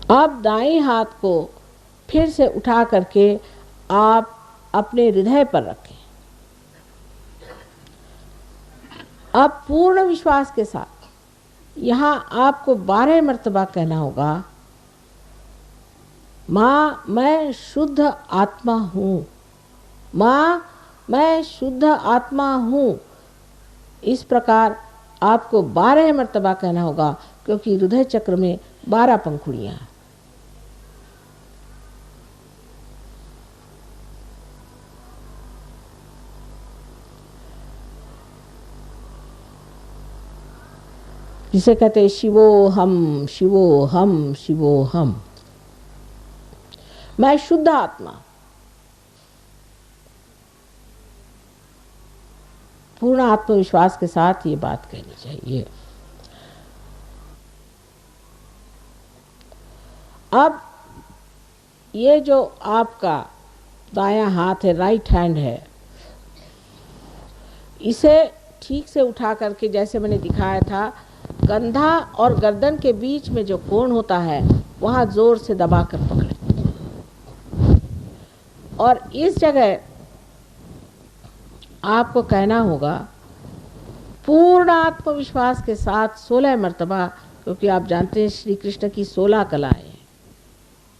अब दाएं हाथ को फिर से उठा करके आप अपने हृदय पर रखें। अब पूर्ण विश्वास के साथ यहाँ आपको 12 मर्तबा कहना होगा, माँ मैं शुद्ध आत्मा हूँ, माँ मैं शुद्ध आत्मा हूँ। इस प्रकार आपको 12 मर्तबा कहना होगा, क्योंकि हृदय चक्र में 12 पंखुड़ियाँ हैं। जिसे कहते हैं शिवो हम शिवो हम शिवो हम। मैं शुद्ध आत्मा, पूर्ण आत्मविश्वास के साथ ये बात कहनी चाहिए। अब ये जो आपका दायां हाथ है, राइट हैंड है, इसे ठीक से उठा करके, जैसे मैंने दिखाया था, कंधा और गर्दन के बीच में जो कोण होता है वहां जोर से दबाकर पकड़े और इस जगह आपको कहना होगा पूर्ण आत्मविश्वास के साथ 16 मर्तबा, क्योंकि आप जानते हैं श्री कृष्ण की 16 कलाएं हैं।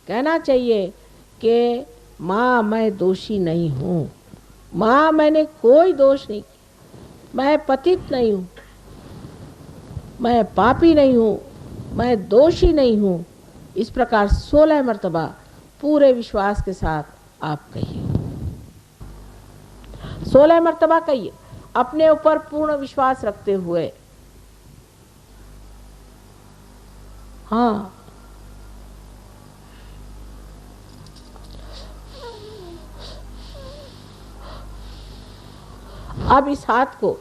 कहना चाहिए कि माँ मैं दोषी नहीं हूँ, माँ मैंने कोई दोष नहीं किया, मैं पतित नहीं हूँ, मैं पापी नहीं हूँ, मैं दोषी नहीं हूँ। इस प्रकार 16 मर्तबा पूरे विश्वास के साथ आप कहिए। 16 मर्तबा कहिए, अपने ऊपर पूर्ण विश्वास रखते हुए। हाँ, अब इस हाथ को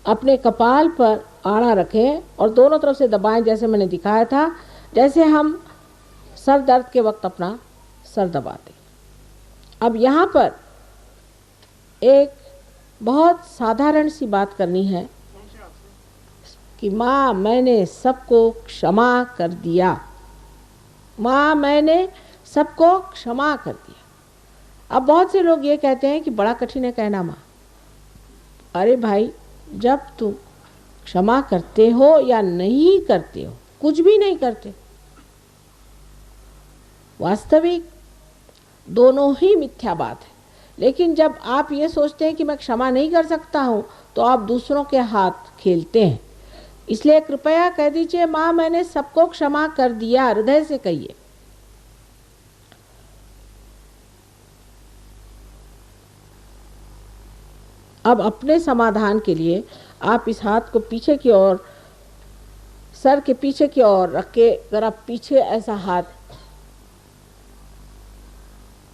अपने कपाल पर आड़ा रखें और दोनों तरफ से दबाएं, जैसे मैंने दिखाया था, जैसे हम सर दर्द के वक्त अपना सर दबाते। अब यहाँ पर एक बहुत साधारण सी बात करनी है कि माँ मैंने सबको क्षमा कर दिया, माँ मैंने सबको क्षमा कर दिया। अब बहुत से लोग ये कहते हैं कि बड़ा कठिन है कहना माँ। अरे भाई, जब तुम क्षमा करते हो या नहीं करते हो, कुछ भी नहीं करते, वास्तविक दोनों ही मिथ्या बात है। लेकिन जब आप ये सोचते हैं कि मैं क्षमा नहीं कर सकता हूं, तो आप दूसरों के हाथ खेलते हैं। इसलिए कृपया कह दीजिए, माँ मैंने सबको क्षमा कर दिया, हृदय से कहिए। अब अपने समाधान के लिए आप इस हाथ को पीछे की ओर, सर के पीछे की ओर रख के, अगर आप पीछे ऐसा हाथ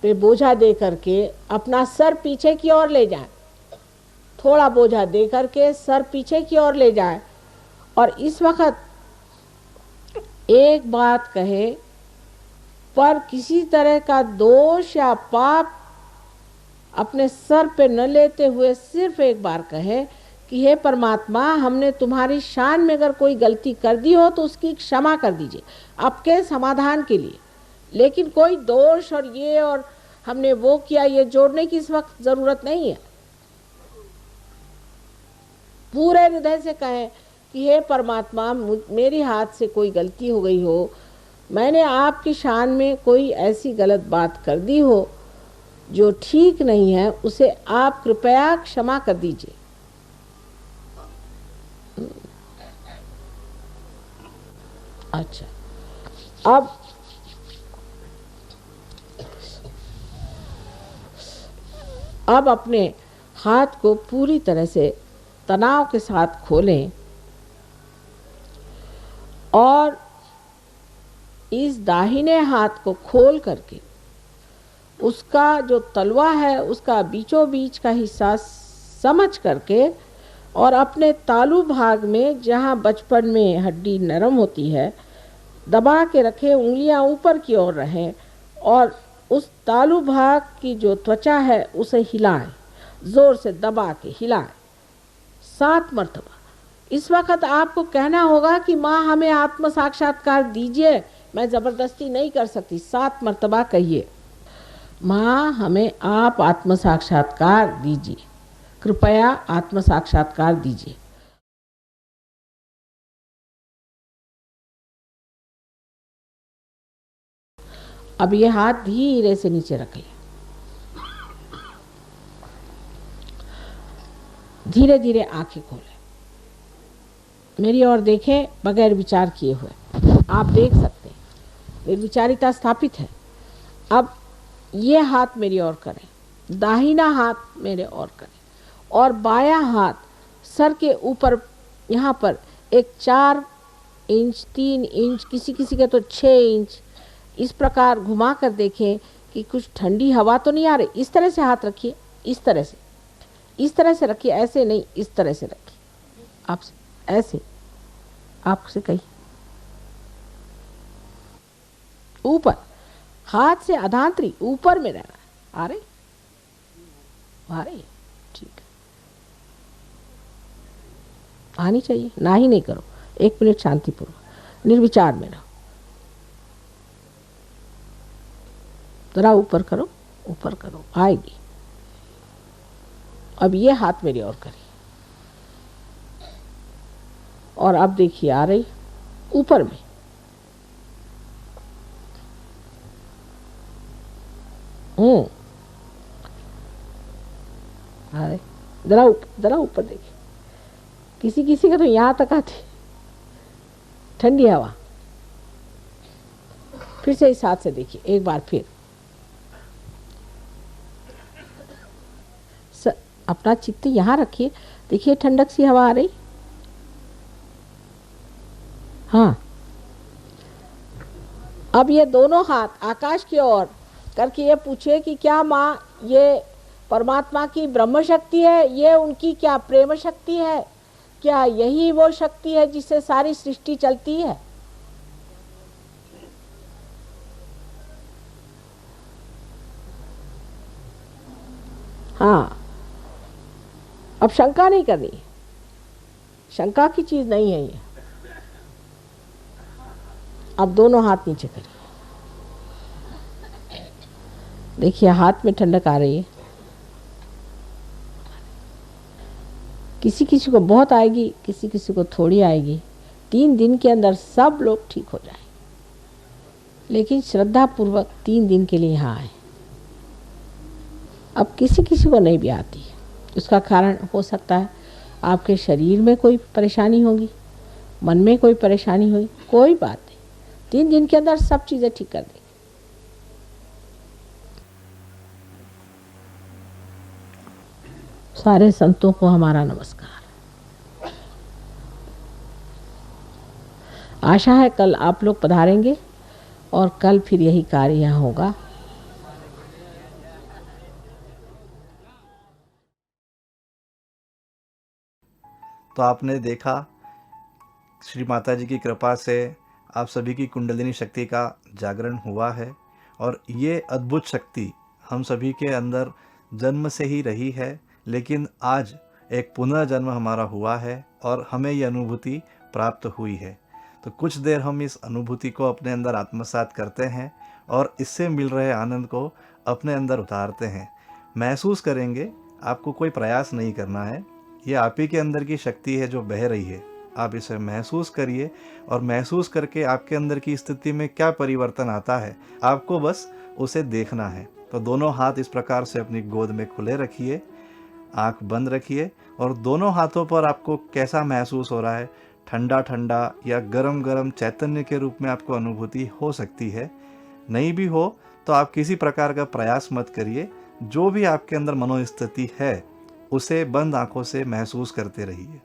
पे बोझा दे करके अपना सर पीछे की ओर ले जाएं, थोड़ा बोझा दे करके सर पीछे की ओर ले जाएं और इस वक्त एक बात कहे, पर किसी तरह का दोष या पाप अपने सर पे न लेते हुए सिर्फ एक बार कहे कि हे परमात्मा, हमने तुम्हारी शान में अगर कोई गलती कर दी हो तो उसकी क्षमा कर दीजिए, आपके समाधान के लिए। लेकिन कोई दोष और ये और हमने वो किया, ये जोड़ने की इस वक्त जरूरत नहीं है। पूरे हृदय से कहें कि हे परमात्मा, मेरे हाथ से कोई गलती हो गई हो, मैंने आपकी शान में कोई ऐसी गलत बात कर दी हो जो ठीक नहीं है, उसे आप कृपया क्षमा कर दीजिए। अच्छा, अब अपने हाथ को पूरी तरह से तनाव के साथ खोलें और इस दाहिने हाथ को खोल करके उसका जो तलवा है उसका बीचों बीच का हिस्सा समझ करके और अपने तालू भाग में, जहाँ बचपन में हड्डी नरम होती है, दबा के रखें, उंगलियां ऊपर की ओर रहें और उस तालू भाग की जो त्वचा है उसे हिलाएं, जोर से दबा के हिलाएं 7 मर्तबा। इस वक्त आपको कहना होगा कि माँ हमें आत्म साक्षात्कार दीजिए, मैं ज़बरदस्ती नहीं कर सकती। 7 मर्तबा कहिए, माँ हमें आप आत्म साक्षात्कार दीजिए, कृपया आत्म साक्षात्कार दीजिए। अब ये हाथ धीरे से नीचे रख लें, धीरे धीरे आंखें खोलें, मेरी ओर देखें बगैर विचार किए हुए। आप देख सकते हैं निर्विचारिता स्थापित है। अब ये हाथ मेरी ओर करें, दाहिना हाथ मेरे ओर करें और बायां हाथ सर के ऊपर, यहाँ पर एक 4 इंच 3 इंच किसी किसी के तो 6 इंच इस प्रकार घुमा कर देखें कि कुछ ठंडी हवा तो नहीं आ रही। इस तरह से हाथ रखिए, इस तरह से रखिए, ऐसे नहीं, इस तरह से रखिए। आप ऐसे, आपसे कही ऊपर, हाथ से अधांतरी ऊपर में रहना। आ रही ठीक है, आनी चाहिए, ना ही नहीं करो। 1 मिनट शांतिपूर्वक निर्विचार में रहो। जरा ऊपर करो, आएगी। अब ये हाथ मेरी ओर करिए और अब देखिए आ रही ऊपर में। आ रही, जरा ऊपर देखिए। किसी किसी का तो यहाँ तक आती ठंडी हवा। फिर से इस हाथ से देखिए एक बार फिर। अपना चित्त यहाँ रखिए, देखिए ठंडक सी हवा आ रही। हाँ, अब ये दोनों हाथ आकाश की ओर करके ये पूछिए कि क्या माँ ये परमात्मा की ब्रह्म शक्ति है, ये उनकी क्या प्रेम शक्ति है, क्या यही वो शक्ति है जिससे सारी सृष्टि चलती है? हाँ, अब शंका नहीं करनी, शंका की चीज नहीं है ये। अब दोनों हाथ नीचे करिए, देखिए हाथ में ठंडक आ रही है। किसी किसी को बहुत आएगी, किसी किसी को थोड़ी आएगी। 3 दिन के अंदर सब लोग ठीक हो जाए, लेकिन श्रद्धा पूर्वक 3 दिन के लिए यहाँ आए। अब किसी किसी को नहीं भी आती है, उसका कारण हो सकता है आपके शरीर में कोई परेशानी होगी, मन में कोई परेशानी होगी, कोई बात नहीं, 3 दिन के अंदर सब चीज़ें ठीक कर देंगे। सारे संतों को हमारा नमस्कार। आशा है कल आप लोग पधारेंगे और कल फिर यही कार्य यहाँ होगा।
तो आपने देखा, श्री माता जी की कृपा से आप सभी की कुंडलिनी शक्ति का जागरण हुआ है और ये अद्भुत शक्ति हम सभी के अंदर जन्म से ही रही है, लेकिन आज एक पुनर्जन्म हमारा हुआ है और हमें ये अनुभूति प्राप्त हुई है। तो कुछ देर हम इस अनुभूति को अपने अंदर आत्मसात करते हैं और इससे मिल रहे आनंद को अपने अंदर उतारते हैं। महसूस करेंगे, आपको कोई प्रयास नहीं करना है, ये आप ही के अंदर की शक्ति है जो बह रही है। आप इसे महसूस करिए और महसूस करके आपके अंदर की स्थिति में क्या परिवर्तन आता है, आपको बस उसे देखना है। तो दोनों हाथ इस प्रकार से अपनी गोद में खुले रखिए, आंख बंद रखिए और दोनों हाथों पर आपको कैसा महसूस हो रहा है, ठंडा ठंडा या गरम गरम चैतन्य के रूप में आपको अनुभूति हो सकती है। नहीं भी हो तो आप किसी प्रकार का प्रयास मत करिए, जो भी आपके अंदर मनोस्थिति है उसे बंद आंखों से महसूस करते रहिए।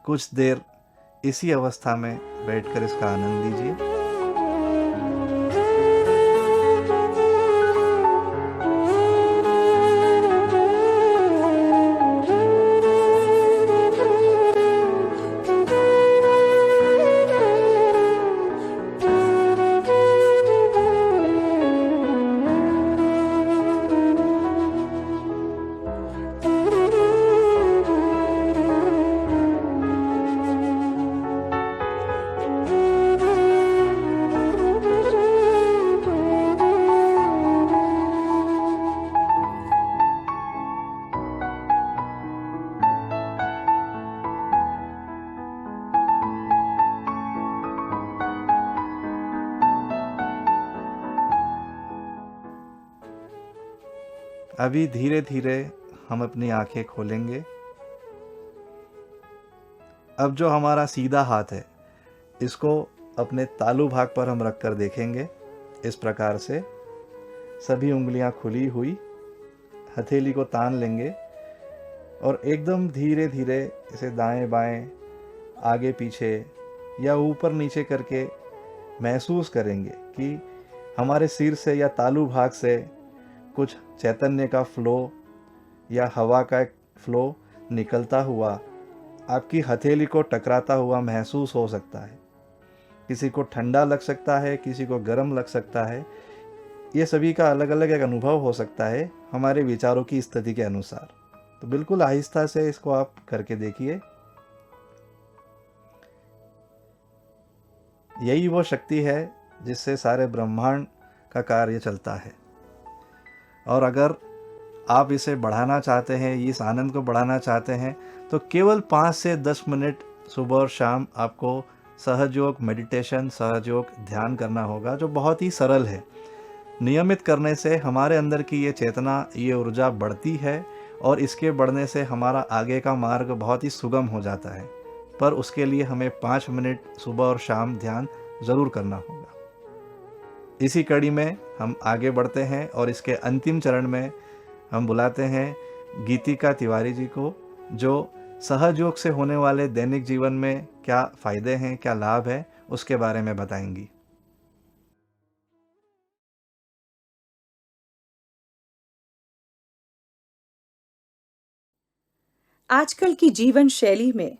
कुछ देर इसी अवस्था में बैठकर इसका आनंद लीजिए। अभी धीरे धीरे हम अपनी आंखें खोलेंगे। अब जो हमारा सीधा हाथ है इसको अपने तालू भाग पर हम रख कर देखेंगे। इस प्रकार से सभी उंगलियां खुली हुई, हथेली को तान लेंगे और एकदम धीरे धीरे इसे दाएं बाएं, आगे पीछे या ऊपर नीचे करके महसूस करेंगे कि हमारे सिर से या तालू भाग से कुछ चैतन्य का फ्लो या हवा का एक फ्लो निकलता हुआ आपकी हथेली को टकराता हुआ महसूस हो सकता है। किसी को ठंडा लग सकता है, किसी को गर्म लग सकता है। ये सभी का अलग अलग एक अनुभव हो सकता है हमारे विचारों की स्थिति के अनुसार। तो बिल्कुल आहिस्ता से इसको आप करके देखिए। यही वो शक्ति है जिससे सारे ब्रह्मांड का कार्य चलता है। और अगर आप इसे बढ़ाना चाहते हैं, इस आनंद को बढ़ाना चाहते हैं, तो केवल 5 से 10 मिनट सुबह और शाम आपको सहज योग मेडिटेशन, सहज योग ध्यान करना होगा, जो बहुत ही सरल है। नियमित करने से हमारे अंदर की ये चेतना, ये ऊर्जा बढ़ती है और इसके बढ़ने से हमारा आगे का मार्ग बहुत ही सुगम हो जाता है। पर उसके लिए हमें 5 मिनट सुबह और शाम ध्यान ज़रूर करना होगा। इसी कड़ी में हम आगे बढ़ते हैं और इसके अंतिम चरण में हम बुलाते हैं गीतिका तिवारी जी को, जो सहज योग से होने वाले दैनिक जीवन में क्या फ़ायदे हैं, क्या लाभ है, उसके बारे में बताएंगी।
आजकल की जीवन शैली में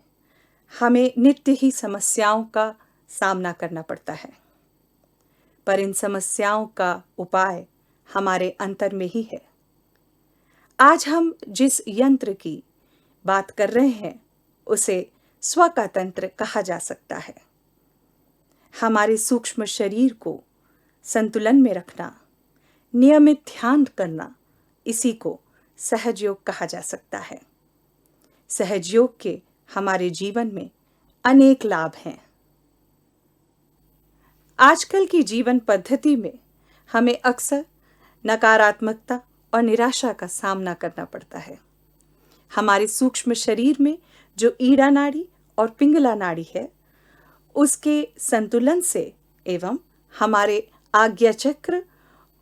हमें नित्य ही समस्याओं का सामना करना पड़ता है, पर इन समस्याओं का उपाय हमारे अंतर में ही है। आज हम जिस यंत्र की बात कर रहे हैं उसे स्व का तंत्र कहा जा सकता है। हमारे सूक्ष्म शरीर को संतुलन में रखना, नियमित ध्यान करना, इसी को सहज योग कहा जा सकता है। सहज योग के हमारे जीवन में अनेक लाभ हैं। आजकल की जीवन पद्धति में हमें अक्सर नकारात्मकता और निराशा का सामना करना पड़ता है। हमारे सूक्ष्म शरीर में जो ईड़ा नाड़ी और पिंगला नाड़ी है, उसके संतुलन से एवं हमारे आज्ञा चक्र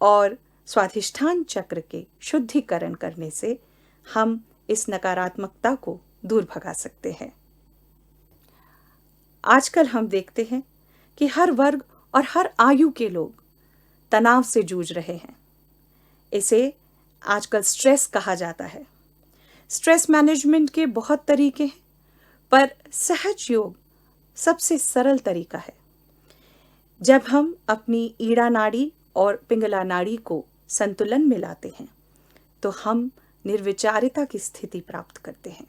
और स्वाधिष्ठान चक्र के शुद्धिकरण करने से हम इस नकारात्मकता को दूर भगा सकते हैं। आजकल हम देखते हैं कि हर वर्ग और हर आयु के लोग तनाव से जूझ रहे हैं। इसे आजकल स्ट्रेस कहा जाता है। स्ट्रेस मैनेजमेंट के बहुत तरीके हैं, पर सहज योग सबसे सरल तरीका है। जब हम अपनी ईड़ा नाड़ी और पिंगला नाड़ी को संतुलन में लाते हैं तो हम निर्विचारिता की स्थिति प्राप्त करते हैं।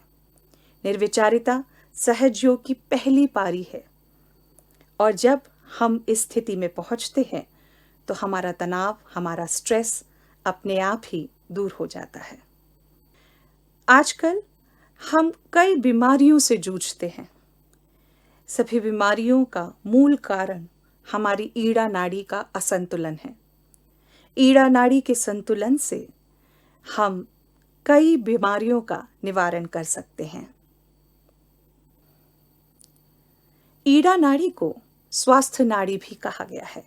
निर्विचारिता सहज योग की पहली पारी है और जब हम इस स्थिति में पहुंचते हैं तो हमारा तनाव, हमारा स्ट्रेस अपने आप ही दूर हो जाता है। आजकल हम कई बीमारियों से जूझते हैं। सभी बीमारियों का मूल कारण हमारी ईड़ा नाड़ी का असंतुलन है। ईड़ा नाड़ी के संतुलन से हम कई बीमारियों का निवारण कर सकते हैं। ईड़ा नाड़ी को स्वास्थ्य नाड़ी भी कहा गया है।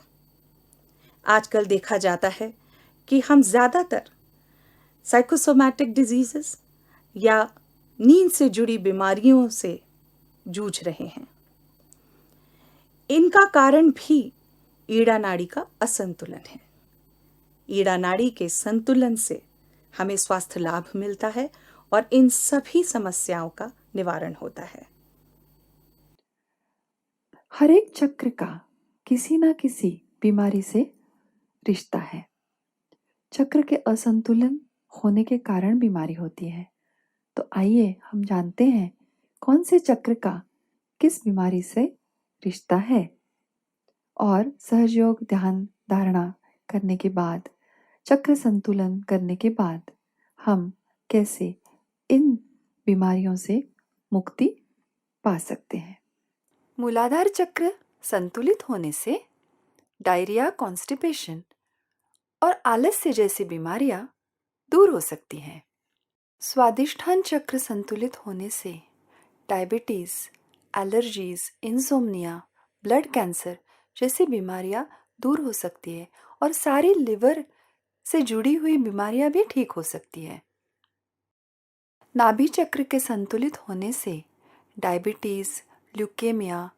आजकल देखा जाता है कि हम ज़्यादातर साइकोसोमैटिक डिजीजेस या नींद से जुड़ी बीमारियों से जूझ रहे हैं। इनका कारण भी ईड़ा नाड़ी का असंतुलन है। ईड़ा नाड़ी के संतुलन से हमें स्वास्थ्य लाभ मिलता है और इन सभी समस्याओं का निवारण होता है।
हर एक चक्र का किसी न किसी बीमारी से रिश्ता है। चक्र के असंतुलन होने के कारण बीमारी होती है। तो आइए हम जानते हैं कौन से चक्र का किस बीमारी से रिश्ता है। और सहज योग ध्यान धारणा करने के बाद, चक्र संतुलन करने के बाद हम कैसे इन बीमारियों से मुक्ति पा सकते हैं। मूलाधार चक्र संतुलित होने से डायरिया, कॉन्स्टिपेशन और आलस्य जैसी बीमारियां दूर हो सकती हैं। स्वादिष्ठान चक्र संतुलित होने से diabetes, allergies, insomnia, blood cancer जैसी बीमारियां दूर हो सकती है और सारी लिवर से जुड़ी हुई बीमारियां भी ठीक हो सकती है। नाभि चक्र के संतुलित होने से डायबिटीज, ल्यूकेमिया,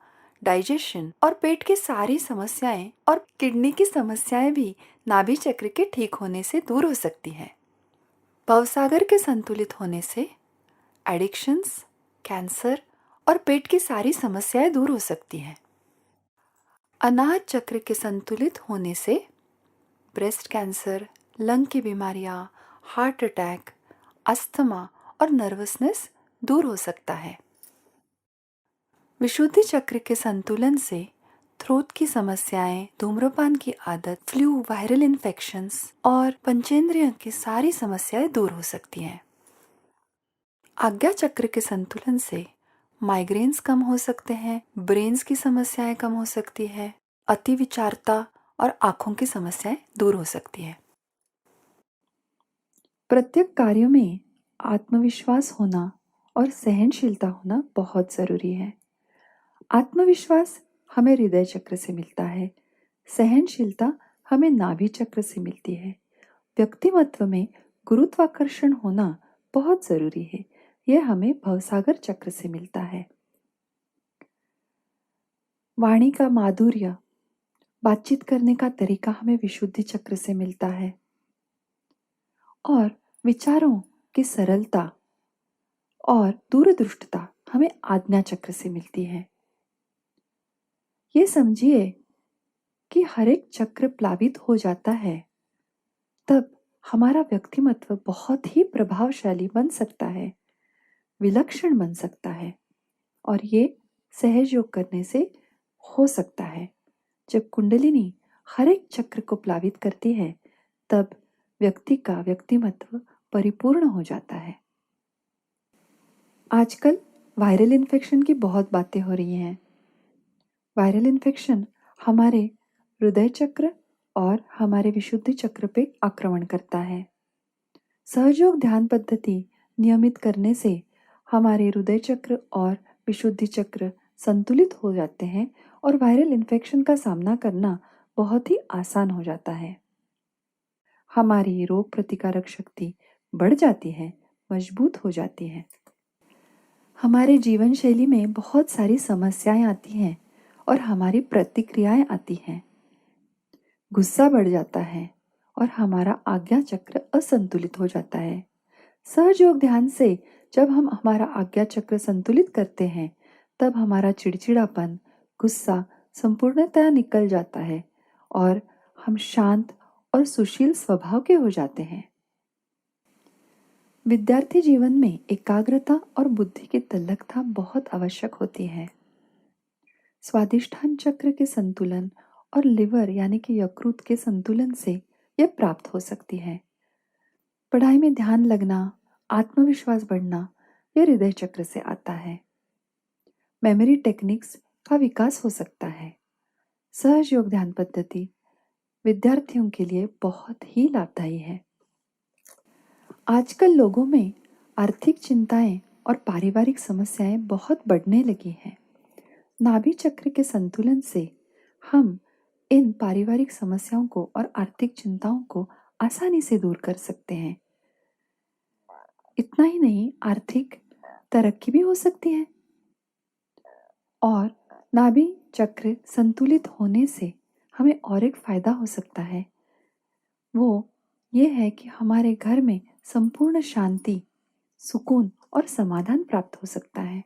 डाइजेशन और पेट की सारी समस्याएं और किडनी की समस्याएं भी नाभि चक्र के ठीक होने से दूर हो सकती हैं। भवसागर के संतुलित होने से एडिक्शंस, कैंसर और पेट की सारी समस्याएं दूर हो सकती हैं। अनाहत चक्र के संतुलित होने से ब्रेस्ट कैंसर, लंग की बीमारियां, हार्ट अटैक, अस्थमा और नर्वसनेस दूर हो सकता है। विशुद्धि चक्र के संतुलन से थ्रोट की समस्याएं, धूम्रपान की आदत, फ्लू, वायरल इन्फेक्शंस और पंचेंद्रियों की सारी समस्याएं दूर हो सकती हैं। आज्ञा चक्र के संतुलन से माइग्रेन्स कम हो सकते हैं, ब्रेन्स की समस्याएं कम हो सकती है, अति विचारता और आंखों की समस्याएं दूर हो सकती है। प्रत्येक कार्यों में आत्मविश्वास होना और सहनशीलता होना बहुत जरूरी है। आत्मविश्वास हमें हृदय चक्र से मिलता है, सहनशीलता हमें नाभि चक्र से मिलती है। व्यक्तिमत्व में गुरुत्वाकर्षण होना बहुत जरूरी है, यह हमें भवसागर चक्र से मिलता है। वाणी का माधुर्य, बातचीत करने का तरीका हमें विशुद्धि चक्र से मिलता है और विचारों की सरलता और दूरदृष्टता हमें आज्ञा चक्र से मिलती है। ये समझिए कि हर एक चक्र प्लावित हो जाता है, तब हमारा व्यक्तिमत्व बहुत ही प्रभावशाली बन सकता है, विलक्षण बन सकता है और ये सहज योग करने से हो सकता है। जब कुंडलिनी हर एक चक्र को प्लावित करती है, तब व्यक्ति का व्यक्तिमत्व परिपूर्ण हो जाता है। आजकल वायरल इन्फेक्शन की बहुत बातें हो रही हैं। वायरल इन्फेक्शन हमारे हृदय चक्र और हमारे विशुद्धि चक्र पे आक्रमण करता है। सहयोग ध्यान पद्धति नियमित करने से हमारे हृदय चक्र और विशुद्धि चक्र संतुलित हो जाते हैं और वायरल इन्फेक्शन का सामना करना बहुत ही आसान हो जाता है। हमारी रोग प्रतिकारक शक्ति बढ़ जाती है, मजबूत हो जाती है। हमारे जीवन शैली में बहुत सारी समस्याएं आती हैं और हमारी प्रतिक्रियाएं आती हैं। गुस्सा बढ़ जाता है और हमारा आज्ञा चक्र असंतुलित हो जाता है। सहज योग ध्यान से जब हम हमारा आज्ञा चक्र संतुलित करते हैं, तब हमारा चिड़चिड़ापन, गुस्सा संपूर्णतः निकल जाता है और हम शांत और सुशील स्वभाव के हो जाते हैं। विद्यार्थी जीवन में एकाग्रता और बुद्धि की तल्लकता बहुत आवश्यक होती है। स्वादिष्ठान चक्र के संतुलन और लिवर यानी कि यकृत के संतुलन से यह प्राप्त हो सकती है। पढ़ाई में ध्यान लगना, आत्मविश्वास बढ़ना, यह हृदय चक्र से आता है। मेमोरी टेक्निक्स का विकास हो सकता है। सहज योग ध्यान पद्धति विद्यार्थियों के लिए बहुत ही लाभदायी है। आजकल लोगों में आर्थिक चिंताएं और पारिवारिक समस्याएं बहुत बढ़ने लगी हैं। नाभि चक्र के संतुलन से हम इन पारिवारिक समस्याओं को और आर्थिक चिंताओं को आसानी से दूर कर सकते हैं। इतना ही नहीं, आर्थिक तरक्की भी हो सकती है और नाभि चक्र संतुलित होने से हमें और एक फायदा हो सकता है। वो ये है कि हमारे घर में संपूर्ण शांति, सुकून और समाधान प्राप्त हो सकता है।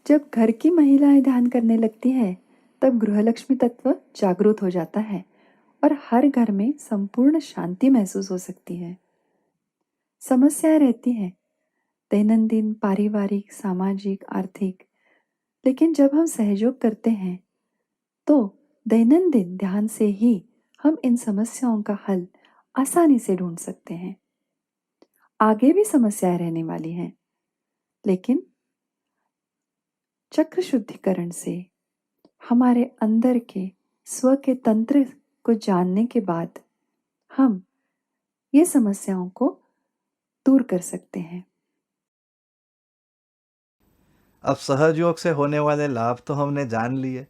जब घर की महिलाएं ध्यान करने लगती हैं, तब गृहलक्ष्मी तत्व जागृत हो जाता है और हर घर में संपूर्ण शांति महसूस हो सकती है। समस्याएं रहती हैं, दैनंदिन, पारिवारिक, सामाजिक, आर्थिक, लेकिन जब हम सहयोग करते हैं तो दैनंदिन ध्यान से ही हम इन समस्याओं का हल आसानी से ढूंढ सकते हैं। आगे भी समस्याएं रहने वाली हैं, लेकिन चक्र शुद्धिकरण से हमारे अंदर के स्व के तंत्र को जानने के बाद हम ये समस्याओं को दूर कर सकते हैं।
अब सहज योग से होने वाले लाभ तो हमने जान लिए,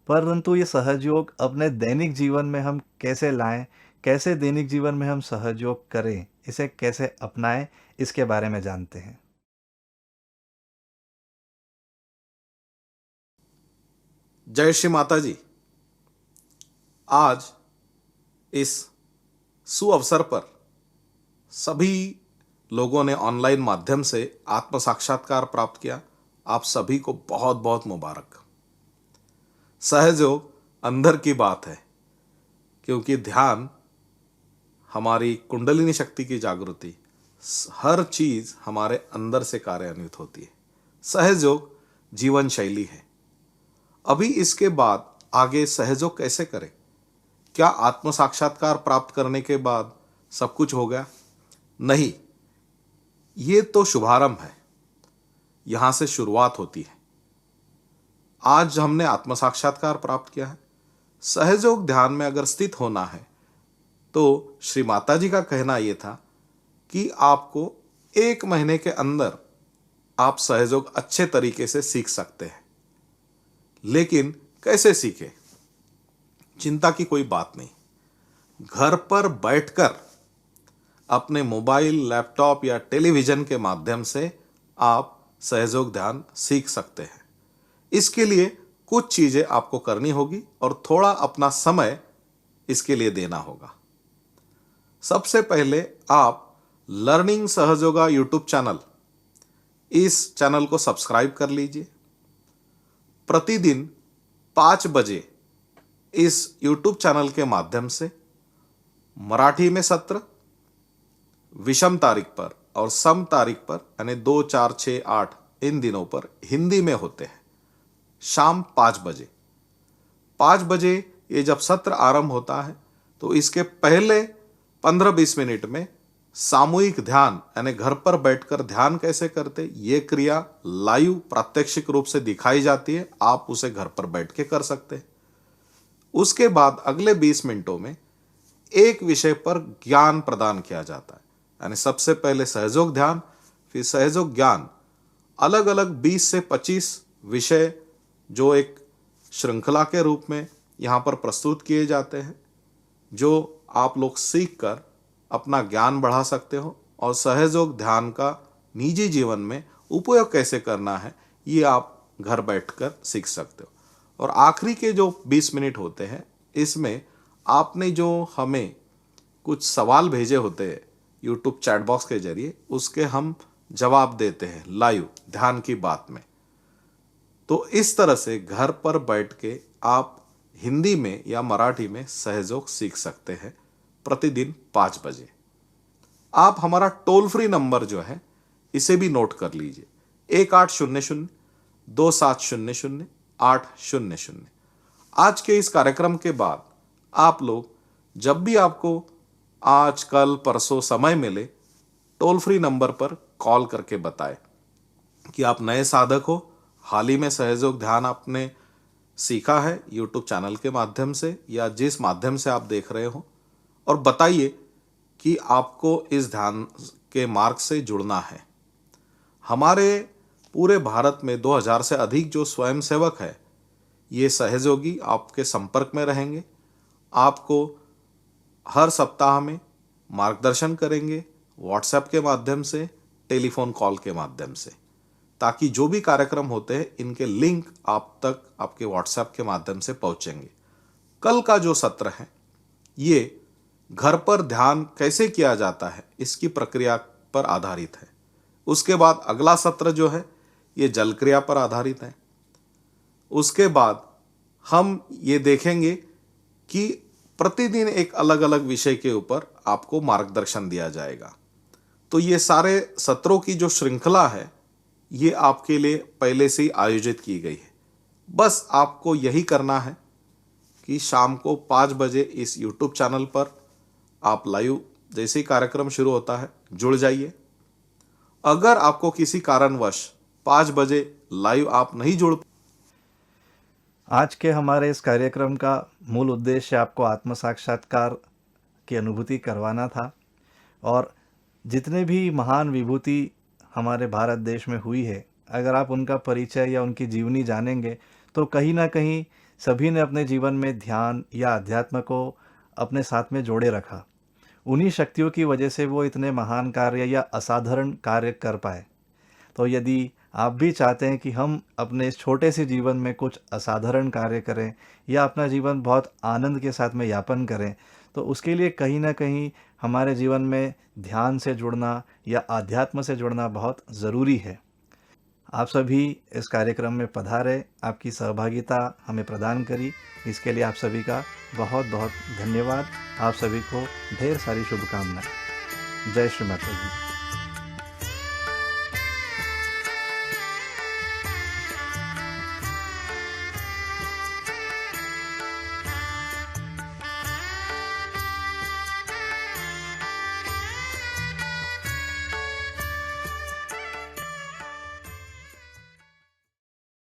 परंतु ये सहज योग अपने दैनिक जीवन में हम कैसे लाएं, कैसे दैनिक जीवन में हम सहज योग करें, इसे कैसे अपनाएं, इसके बारे में जानते हैं।
जय श्री माता जी। आज इस सुअवसर पर सभी लोगों ने ऑनलाइन माध्यम से आत्म साक्षात्कार प्राप्त किया। आप सभी को बहुत बहुत मुबारक। सहज योग अंदर की बात है, क्योंकि ध्यान हमारी कुंडलिनी शक्ति की जागृति, हर चीज हमारे अंदर से कार्यान्वित होती है। सहज योग जीवन शैली है। अभी इसके बाद आगे सहज योग कैसे करें? क्या आत्म साक्षात्कार प्राप्त करने के बाद सब कुछ हो गया? नहीं, ये तो शुभारंभ है, यहां से शुरुआत होती है। आज हमने आत्म साक्षात्कार प्राप्त किया है। सहज योग ध्यान में अगर स्थित होना है तो श्री माता जी का कहना यह था कि आपको 1 महीने के अंदर आप सहज योग अच्छे तरीके से सीख सकते हैं। लेकिन कैसे सीखें? चिंता की कोई बात नहीं। घर पर बैठकर अपने मोबाइल, लैपटॉप या टेलीविजन के माध्यम से आप सहज योग ध्यान सीख सकते हैं। इसके लिए कुछ चीजें आपको करनी होगी और थोड़ा अपना समय इसके लिए देना होगा। सबसे पहले आप लर्निंग सहज योगा यूट्यूब चैनल, इस चैनल को सब्सक्राइब कर लीजिए। प्रतिदिन 5 बजे इस यूट्यूब चैनल के माध्यम से मराठी में सत्र, विषम तारीख पर और सम तारीख पर यानी 2, 4, 6, 8 इन दिनों पर हिंदी में होते हैं। शाम 5 बजे 5 बजे ये जब सत्र आरंभ होता है तो इसके पहले 15-20 मिनट में सामूहिक ध्यान यानी घर पर बैठकर ध्यान कैसे करते, ये क्रिया लाइव प्रात्यक्षिक रूप से दिखाई जाती है। आप उसे घर पर बैठ के कर सकते हैं। उसके बाद अगले 20 मिनटों में एक विषय पर ज्ञान प्रदान किया जाता है, यानी सबसे पहले सहज योग ध्यान, फिर सहज योग ज्ञान। अलग अलग 20 से 25 विषय जो एक श्रृंखला के रूप में यहाँ पर प्रस्तुत किए जाते हैं, जो आप लोग सीख कर अपना ज्ञान बढ़ा सकते हो और सहज योग ध्यान का निजी जीवन में उपयोग कैसे करना है ये आप घर बैठकर सीख सकते हो। और आखिरी के जो 20 मिनट होते हैं, इसमें आपने जो हमें कुछ सवाल भेजे होते हैं यूट्यूब चैट बॉक्स के जरिए, उसके हम जवाब देते हैं लाइव ध्यान की बात में। तो इस तरह से घर पर बैठ के आप हिंदी में या मराठी में सहज योग सीख सकते हैं प्रतिदिन 5 बजे। आप हमारा टोल फ्री नंबर जो है इसे भी नोट कर लीजिए, 1800-2700-800। आज के इस कार्यक्रम के बाद आप लोग जब भी आपको आज, कल, परसों समय मिले, टोल फ्री नंबर पर कॉल करके बताएं कि आप नए साधक हो, हाल ही में सहज योग ध्यान आपने सीखा है यूट्यूब चैनल के माध्यम से या जिस माध्यम से आप देख रहे हो, और बताइए कि आपको इस ध्यान के मार्ग से जुड़ना है। हमारे पूरे भारत में 2000 से अधिक जो स्वयंसेवक है, ये सहयोगी आपके संपर्क में रहेंगे, आपको हर सप्ताह में मार्गदर्शन करेंगे व्हाट्सएप के माध्यम से, टेलीफोन कॉल के माध्यम से, ताकि जो भी कार्यक्रम होते हैं इनके लिंक आप तक आपके व्हाट्सएप के माध्यम से पहुंचेंगे। कल का जो सत्र है ये घर पर ध्यान कैसे किया जाता है इसकी प्रक्रिया पर आधारित है। उसके बाद अगला सत्र जो है ये जल क्रिया पर आधारित है। उसके बाद हम ये देखेंगे कि प्रतिदिन एक अलग अलग विषय के ऊपर आपको मार्गदर्शन दिया जाएगा। तो ये सारे सत्रों की जो श्रृंखला है ये आपके लिए पहले से ही आयोजित की गई है। बस आपको यही करना है कि शाम को 5 बजे इस YouTube चैनल पर आप लाइव जैसे ही कार्यक्रम शुरू होता है जुड़ जाइए। अगर आपको किसी कारणवश 5 बजे लाइव आप नहीं जुड़,
आज के हमारे इस कार्यक्रम का मूल उद्देश्य आपको आत्म साक्षात्कार की अनुभूति करवाना था। और जितने भी महान विभूति हमारे भारत देश में हुई है, अगर आप उनका परिचय या उनकी जीवनी जानेंगे तो कहीं ना कहीं सभी ने अपने जीवन में ध्यान या अध्यात्म को अपने साथ में जोड़े रखा। उन्हीं शक्तियों की वजह से वो इतने महान कार्य या असाधारण कार्य कर पाए। तो यदि आप भी चाहते हैं कि हम अपने इस छोटे से जीवन में कुछ असाधारण कार्य करें या अपना जीवन बहुत आनंद के साथ में यापन करें, तो उसके लिए कहीं ना कहीं हमारे जीवन में ध्यान से जुड़ना या आध्यात्म से जुड़ना बहुत ज़रूरी है। आप सभी इस कार्यक्रम में पधारे, आपकी सहभागिता हमें प्रदान करी, इसके लिए आप सभी का बहुत बहुत धन्यवाद। आप सभी को ढेर सारी शुभकामनाएं। जय श्री माता जी।